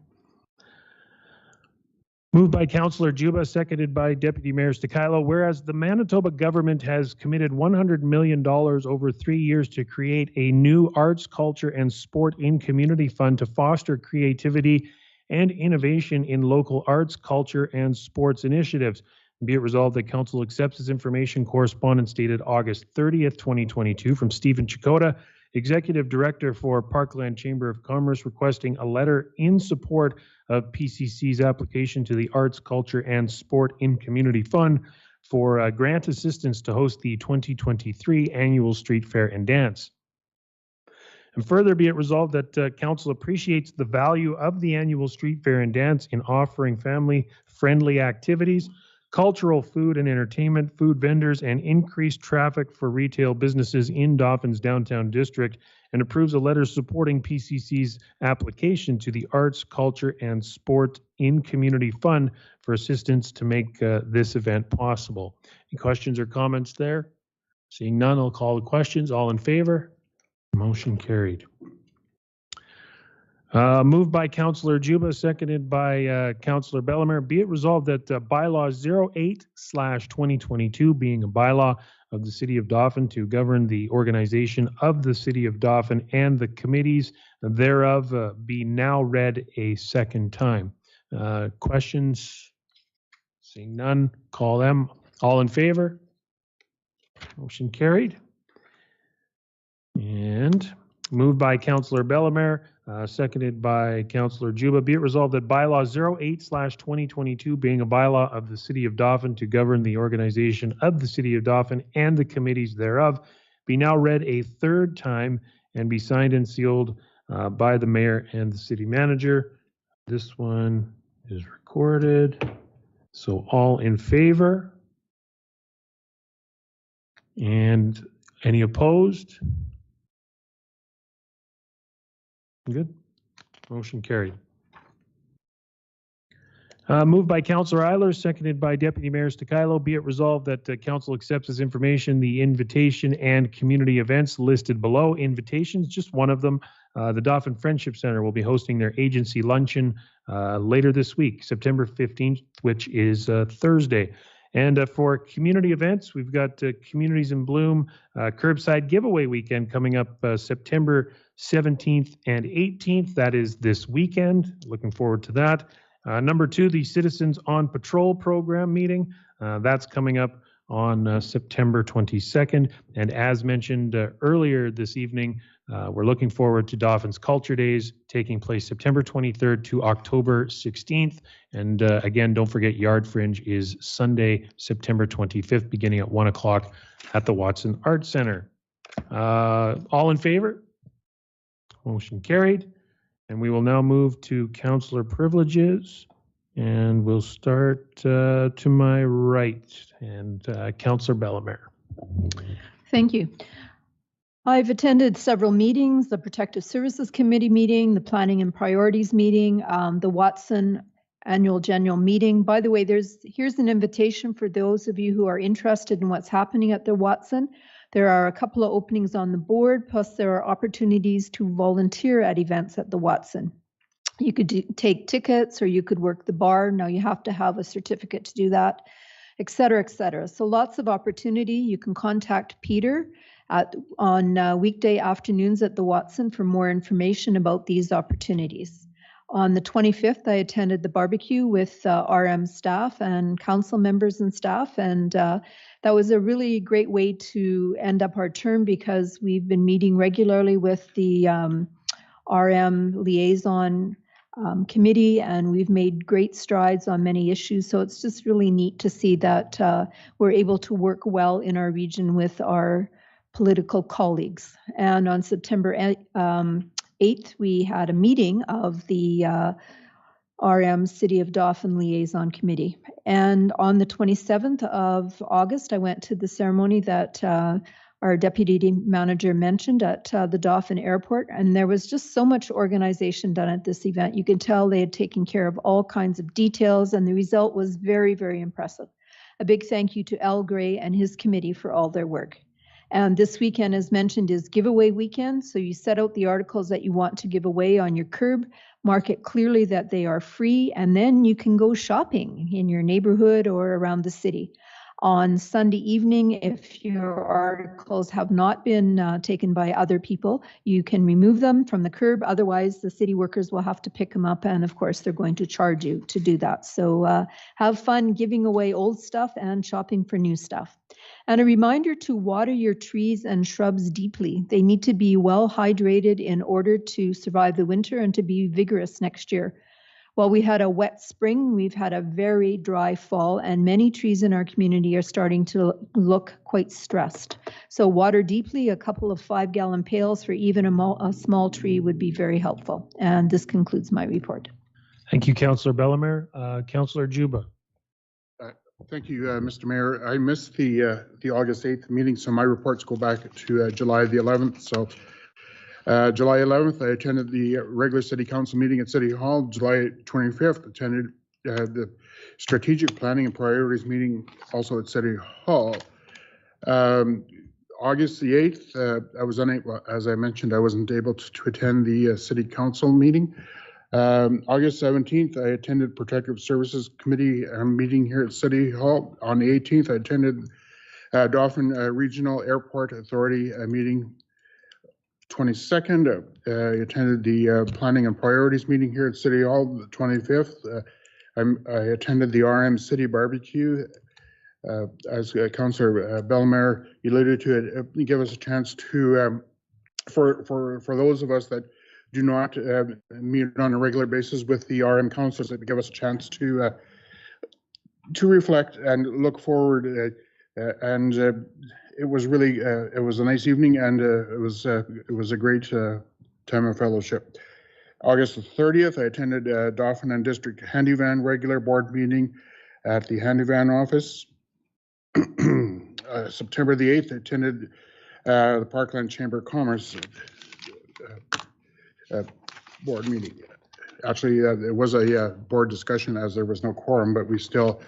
Moved by Councillor Juba, seconded by Deputy Mayor Stakilo. Whereas the Manitoba government has committed $100 million over 3 years to create a new arts, culture, and sport in community fund to foster creativity and innovation in local arts, culture, and sports initiatives. Be it resolved that Council accepts this information correspondence dated August 30th, 2022 from Stephen Chakota, Executive Director for Parkland Chamber of Commerce, requesting a letter in support of PCC's application to the Arts, Culture, and Sport in Community Fund for grant assistance to host the 2023 Annual Street Fair and Dance. And further, be it resolved that Council appreciates the value of the Annual Street Fair and Dance in offering family-friendly activities, cultural food and entertainment, food vendors, and increased traffic for retail businesses in Dauphin's downtown district, and approves a letter supporting PCC's application to the Arts, Culture, and Sport in Community Fund for assistance to make this event possible. Any questions or comments there? Seeing none, I'll call the questions. All in favor? Motion carried. Moved by Councillor Juba, seconded by Councillor Bellemare. Be it resolved that bylaw 08/2022, being a bylaw of the City of Dauphin to govern the organization of the City of Dauphin and the committees thereof, be now read a second time. Questions? Seeing none, call them. All in favor? Motion carried. And moved by Councillor Bellemare, seconded by Councillor Juba. Be it resolved that bylaw 08/2022, being a bylaw of the City of Dauphin to govern the organization of the City of Dauphin and the committees thereof, be now read a third time and be signed and sealed by the mayor and the city manager. This one is recorded. So all in favor? And any opposed? Good. Motion carried. Moved by Councillor Eiler, seconded by Deputy Mayor Stakilo. Be it resolved that Council accepts as information the invitation and community events listed below. Invitations, just one of them. The Dauphin Friendship Center will be hosting their agency luncheon later this week, September 15th, which is Thursday. And for community events, we've got Communities in Bloom Curbside Giveaway Weekend coming up September 17th and 18th. That is this weekend. Looking forward to that. Number 2, the Citizens on Patrol program meeting. That's coming up on September 22nd. And as mentioned earlier this evening, we're looking forward to Dauphin's Culture Days taking place September 23rd to October 16th. And again, don't forget Yard Fringe is Sunday, September 25th, beginning at 1 o'clock at the Watson Arts Center. All in favor? Motion carried. And we will now move to councillor privileges. And we'll start to my right. And Councillor Bellemare. Thank you. I've attended several meetings, the Protective Services Committee meeting, the Planning and Priorities meeting, the Watson Annual General Meeting. By the way, here's an invitation for those of you who are interested in what's happening at the Watson. There are a couple of openings on the board, plus there are opportunities to volunteer at events at the Watson. You could take tickets or you could work the bar. Now you have to have a certificate to do that, et cetera, et cetera. So lots of opportunity. You can contact Peter on weekday afternoons at the Watson for more information about these opportunities. On the 25th, I attended the barbecue with RM staff and council members and staff, and that was a really great way to end up our term because we've been meeting regularly with the RM liaison committee, and we've made great strides on many issues. So it's just really neat to see that we're able to work well in our region with our political colleagues. And on September 8th, we had a meeting of the RM City of Dauphin Liaison Committee. And on the 27th of August, I went to the ceremony that our deputy manager mentioned at the Dauphin Airport. And there was just so much organization done at this event. You could tell they had taken care of all kinds of details, and the result was very, very impressive. A big thank you to Al Gray and his committee for all their work. And this weekend, as mentioned, is giveaway weekend. So you set out the articles that you want to give away on your curb, mark it clearly that they are free, and then you can go shopping in your neighborhood or around the city. On Sunday evening, if your articles have not been taken by other people, you can remove them from the curb. Otherwise, the city workers will have to pick them up, and of course, they're going to charge you to do that. So have fun giving away old stuff and shopping for new stuff. And a reminder to water your trees and shrubs deeply. They need to be well hydrated in order to survive the winter and to be vigorous next year. While we had a wet spring, we've had a very dry fall, and many trees in our community are starting to look quite stressed. So water deeply. A couple of 5-gallon pails for even a small tree would be very helpful. And this concludes my report. Thank you, Councillor Bellemare. Councillor Juba. Thank you, Mr. Mayor. I missed the August 8th meeting, so my reports go back to July the 11th. So July 11th, I attended the regular City Council meeting at City Hall. July 25th, attended the Strategic Planning and Priorities meeting also at City Hall. August the 8th, I was unable, as I mentioned, I wasn't able to attend the City Council meeting. August 17th, I attended Protective Services Committee meeting here at City Hall. On the 18th, I attended Dauphin Regional Airport Authority meeting. 22nd, I attended the Planning and Priorities meeting here at City Hall. The 25th, I attended the RM City Barbecue. As Councillor Bellemare alluded to it give us a chance to, for those of us that do not meet on a regular basis with the RM councillors, it give us a chance to reflect and look forward. It was really it was a nice evening, and it was a great time of fellowship. August the 30th, I attended Dauphin and District Handyvan regular board meeting at the Handyvan office. September the 8th, I attended the Parkland Chamber of Commerce board meeting. Actually, it was a board discussion as there was no quorum, but we still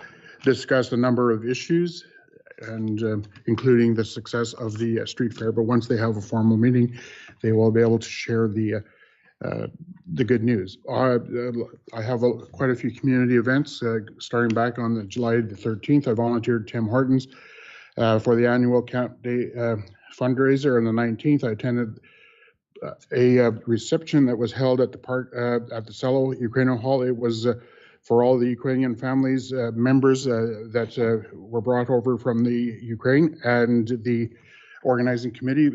discussed a number of issues, and including the success of the street fair. But once they have a formal meeting, they will be able to share the good news. I have quite a few community events starting back on July the 13th. I volunteered Tim Hortons for the annual Camp Day fundraiser. On the 19th, I attended a reception that was held at the park at the Selo Ukrainian Hall. It was for all the Ukrainian families, members that were brought over from the Ukraine, and the organizing committee.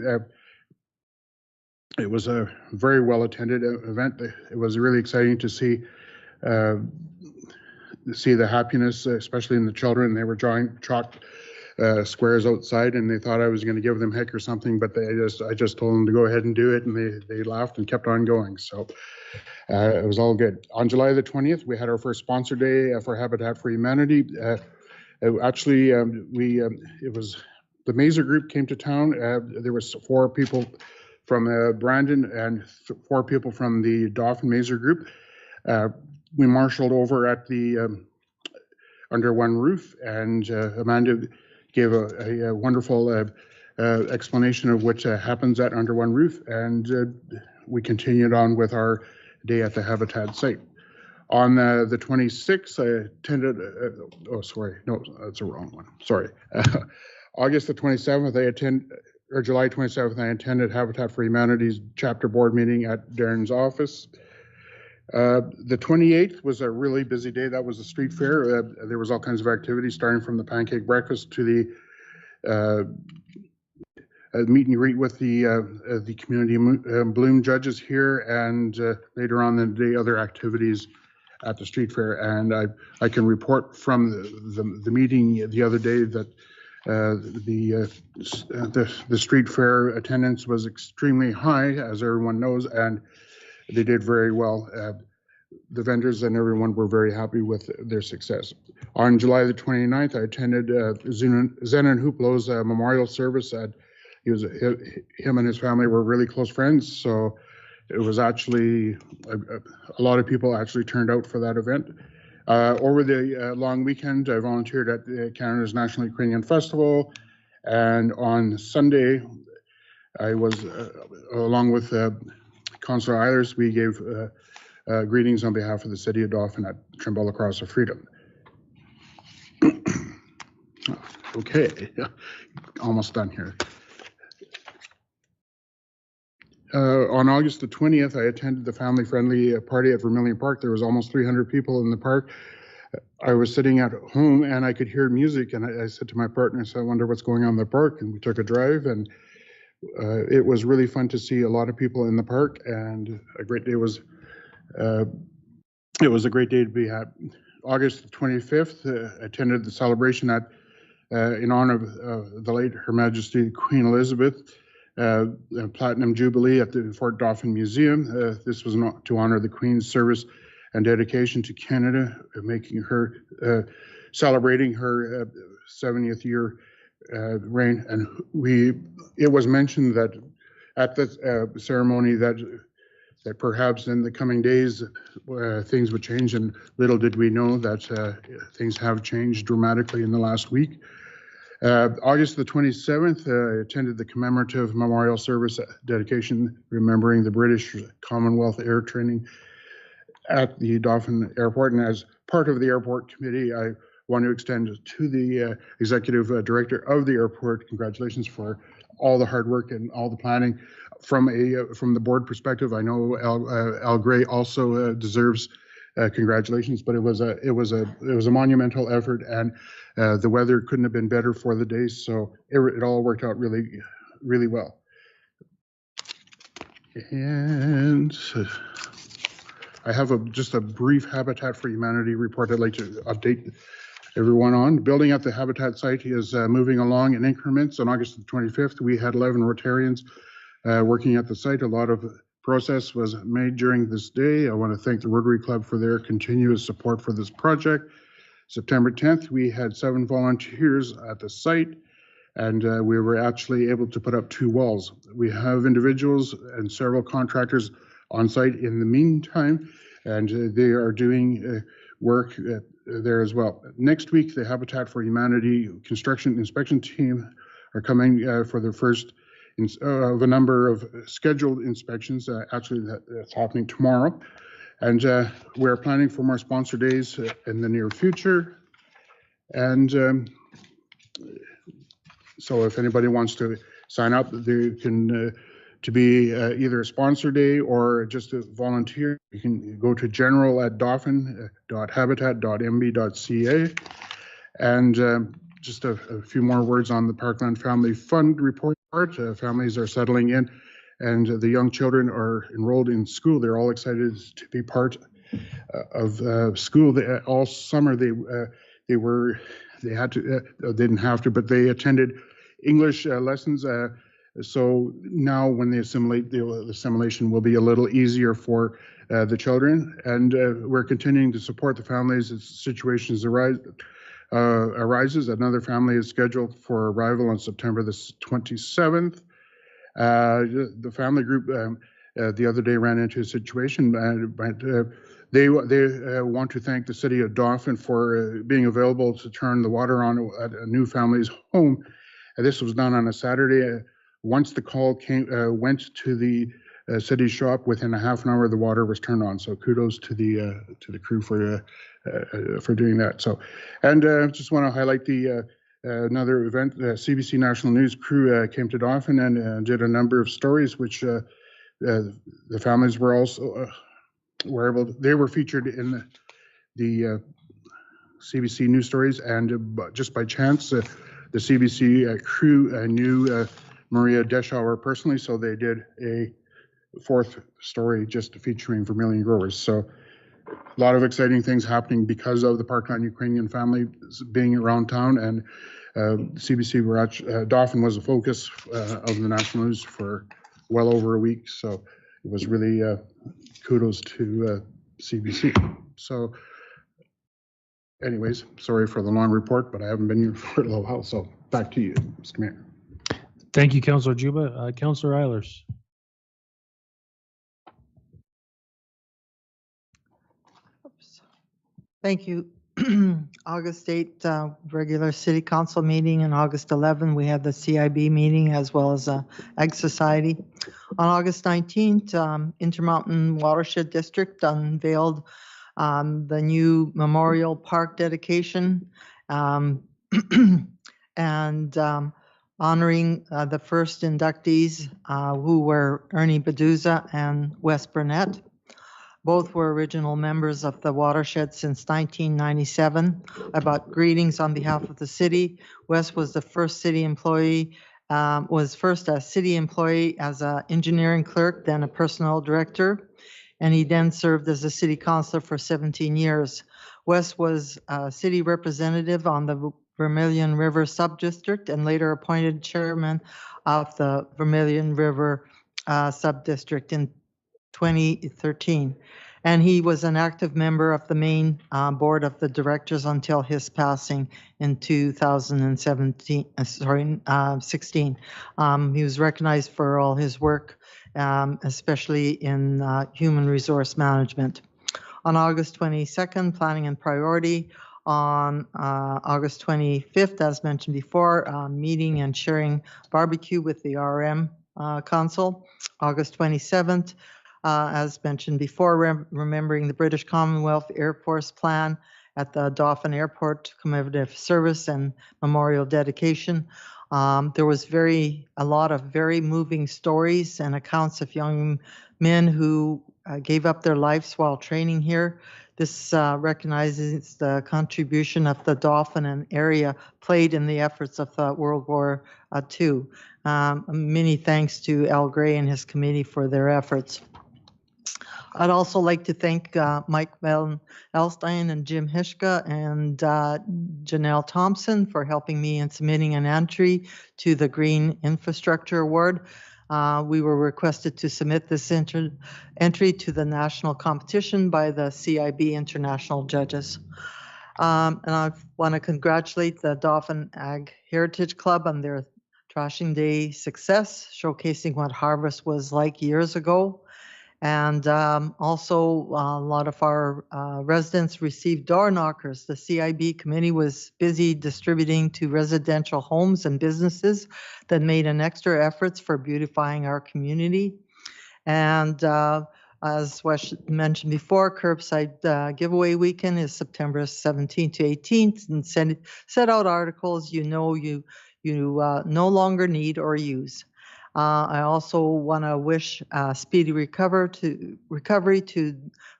It was a very well attended event. It was really exciting to see the happiness, especially in the children. They were drawing chalk squares outside, and they thought I was going to give them heck or something, but I just told them to go ahead and do it, and they laughed and kept on going. So it was all good. On July the 20th, we had our first sponsor day for Habitat for Humanity. Actually, it was the Mazer group came to town. There was 4 people from Brandon and 4 people from the Dauphin Mazer group. We marshaled over at the Under One Roof, and Amanda gave a wonderful explanation of what happens at Under One Roof, and we continued on with our day at the Habitat site. On the 26th, I attended, oh, sorry, no, that's a wrong one, sorry. August the 27th, July 27th, I attended Habitat for Humanity's chapter board meeting at Darren's office. The 28th was a really busy day. That was the street fair. There was all kinds of activities, starting from the pancake breakfast to the meet and greet with the community bloom judges here, and later on in the day, other activities at the street fair. And I can report from the meeting the other day that the street fair attendance was extremely high, as everyone knows, and they did very well. The vendors and everyone were very happy with their success. On July the 29th, I attended Zen and Huplo's memorial service. Him and his family were really close friends, so it was actually, a lot of people actually turned out for that event. Over the long weekend, I volunteered at Canada's National Ukrainian Festival, And on Sunday, I was, along with Councillor Eilers, we gave greetings on behalf of the City of Dauphin at Trimble Across of Freedom. Okay, almost done here. On August the 20th, I attended the family-friendly party at Vermilion Park. There was almost 300 people in the park. I was sitting at home and I could hear music, and I said to my partner, I wonder what's going on in the park, and we took a drive, and it was really fun to see a lot of people in the park, and a great day was, it was a great day to be at. August the 25th, attended the celebration at in honor of the late Her Majesty Queen Elizabeth, Platinum Jubilee at the Fort Dauphin Museum. This was to honor the Queen's service and dedication to Canada, making her, celebrating her 70th year reign. And it was mentioned that at the ceremony that perhaps in the coming days things would change, and little did we know that things have changed dramatically in the last week. August the 27th, I attended the commemorative memorial service dedication remembering the British Commonwealth Air Training at the Dauphin Airport. And as part of the airport committee, I want to extend to the executive director of the airport congratulations for all the hard work and all the planning. From the board perspective, I know Al Gray also deserves congratulations, but it was a monumental effort, and the weather couldn't have been better for the day, so it all worked out really well. And I have just a brief Habitat for Humanity report I'd like to update everyone on. Building at the Habitat site is moving along in increments. On August the 25th, we had 11 Rotarians working at the site. A lot of progress was made during this day. I want to thank the Rotary Club for their continuous support for this project. September 10th, we had 7 volunteers at the site, and we were actually able to put up 2 walls. We have individuals and several contractors on site in the meantime, and they are doing work there as well. Next week, the Habitat for Humanity construction inspection team are coming for their first of a number of scheduled inspections. Actually, that's happening tomorrow. And we're planning for more sponsor days in the near future. And so if anybody wants to sign up, they can to be either a sponsor day or just a volunteer. You can go to general@dauphin.habitat.mb.ca. And just a few more words on the Parkland Family Fund report. Families are settling in, and the young children are enrolled in school. They're all excited to be part of school. All summer they had to, didn't have to, but they attended English lessons. So now when they assimilate, the assimilation will be a little easier for the children. And we're continuing to support the families as situations arises. Another family is scheduled for arrival on September the 27th. The family group the other day ran into a situation, but they want to thank the City of Dauphin for being available to turn the water on at a new family's home. This was done on a Saturday. Once the call went to the city shop, within a half an hour the water was turned on. So kudos to the crew for doing that. So, and just want to highlight the another event. The CBC National News crew came to Dauphin and did a number of stories, which the families were also were able. They were featured in the CBC news stories, and just by chance, the CBC crew knew Maria Deschauer personally, so they did a 4th story just featuring Vermilion growers. So a lot of exciting things happening because of the Parkland Ukrainian family being around town, and CBC Dauphin was a focus of the national news for well over a week. So it was really kudos to CBC. So anyways, sorry for the long report, but I haven't been here for a little while. So back to you, Mr. Mayor. Thank you, Councillor Juba. Councillor Eilers. Thank you. August 8th, regular city council meeting, and August 11th, we had the CIB meeting as well as Ag Society. On August 19th, Intermountain Watershed District unveiled the new Memorial Park dedication and honoring the first inductees who were Ernie Beduza and Wes Burnett. Both were original members of the watershed since 1997. I brought greetings on behalf of the city. Wes was the first city employee, was first a city employee as an engineering clerk, then a personnel director, and he then served as a city councilor for 17 years. Wes was a city representative on the Vermilion River Subdistrict and later appointed chairman of the Vermilion River Subdistrict in 2013. And he was an active member of the main board of the directors until his passing in 2016. He was recognized for all his work, especially in human resource management. On August 22nd, planning and priority. On August 25th, as mentioned before, meeting and sharing barbecue with the RM Council. August 27th, as mentioned before, remembering the British Commonwealth Air Force plan at the Dauphin Airport, commemorative service and memorial dedication. There was a lot of very moving stories and accounts of young men who gave up their lives while training here. This recognizes the contribution of the Dauphin and area played in the efforts of World War II. Many thanks to Al Gray and his committee for their efforts. I'd also like to thank Mike Elstein and Jim Hishka and Janelle Thompson for helping me in submitting an entry to the Green Infrastructure Award. We were requested to submit this entry to the national competition by the CIB International Judges. And I want to congratulate the Dauphin Ag Heritage Club on their Trashing Day success, showcasing what harvest was like years ago. And also, a lot of our residents received door knockers. The CIB committee was busy distributing to residential homes and businesses that made an extra efforts for beautifying our community. And as was mentioned before, curbside giveaway weekend is September 17th to 18th, and set out articles you no longer need or use. I also want to wish speedy recovery to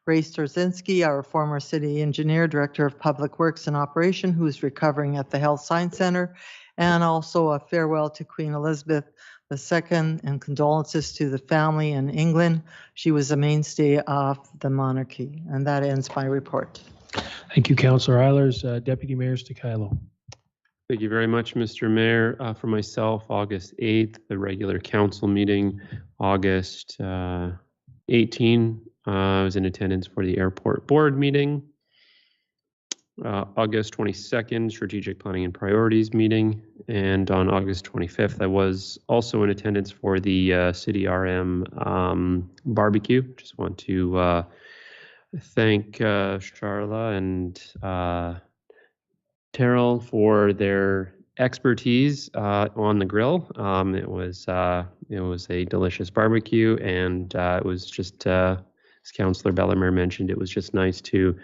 Ray Storzinski, our former city engineer, director of public works and operation, who is recovering at the Health Science Center, and also a farewell to Queen Elizabeth II and condolences to the family in England. She was a mainstay of the monarchy. And that ends my report. Thank you, Councillor Eilers. Deputy Mayor Stikilo. Thank you very much, Mr. Mayor. For myself, August 8th, the regular council meeting. August 18, I was in attendance for the airport board meeting. August 22nd, strategic planning and priorities meeting. And on August 25th, I was also in attendance for the city RM barbecue. Just want to thank Charla and Terrell for their expertise on the grill. It was a delicious barbecue, and it was just, as Councillor Bellemare mentioned, it was just nice to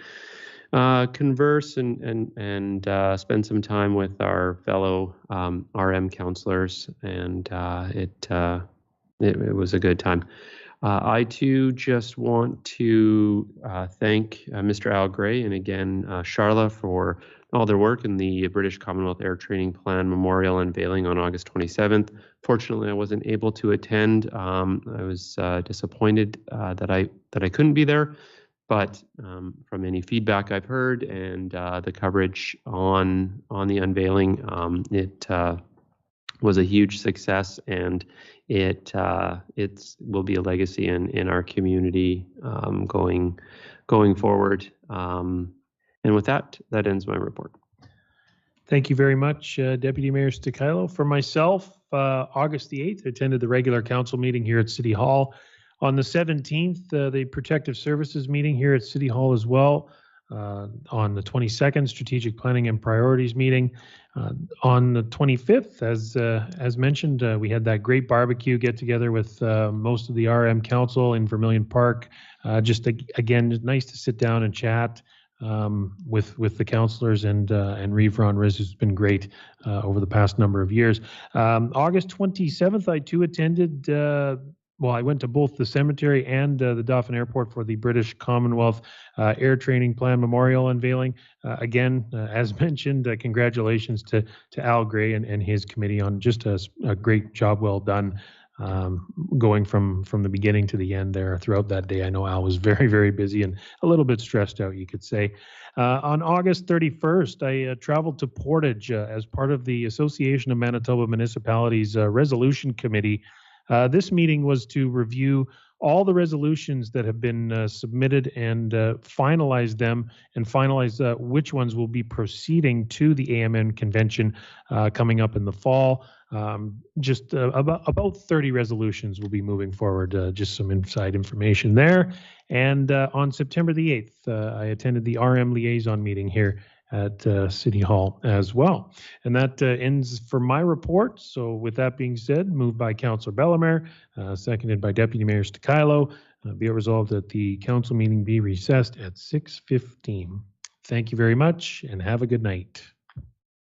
converse and spend some time with our fellow RM councillors, and it was a good time. I too just want to thank Mr. Al Gray and again Charla for all their work in the British Commonwealth Air Training Plan Memorial unveiling on August 27th. Fortunately, I wasn't able to attend. I was disappointed that I couldn't be there, but from any feedback I've heard and the coverage on the unveiling, it was a huge success, and it will be a legacy in our community going forward. And with that ends my report. Thank you very much, Deputy Mayor Stikilo. For myself, August the 8th, I attended the regular council meeting here at City Hall. On the 17th, the Protective Services meeting here at City Hall as well. on the 22nd, strategic planning and priorities meeting. On the 25th, as mentioned, we had that great barbecue get together with most of the RM Council in Vermilion Park. Again, nice to sit down and chat with the councillors and Reeve Ron Riz, who's been great over the past number of years. August 27th, I too attended. I went to both the cemetery and the Dauphin Airport for the British Commonwealth Air Training Plan Memorial unveiling. Again, as mentioned, congratulations to Al Gray and his committee on just a great job well done. Going from the beginning to the end there throughout that day. I know Al was very, very busy and a little bit stressed out, you could say. On August 31st, I traveled to Portage as part of the Association of Manitoba Municipalities Resolution Committee. This meeting was to review all the resolutions that have been submitted and finalize them and finalize which ones will be proceeding to the AMN convention coming up in the fall. About 30 resolutions will be moving forward, just some inside information there. And on September the 8th, I attended the RM liaison meeting here at City Hall as well. And that ends for my report. So with that being said, moved by Councillor Bellemare, seconded by Deputy Mayor Stakilo, be it resolved that the council meeting be recessed at 6:15. Thank you very much and have a good night.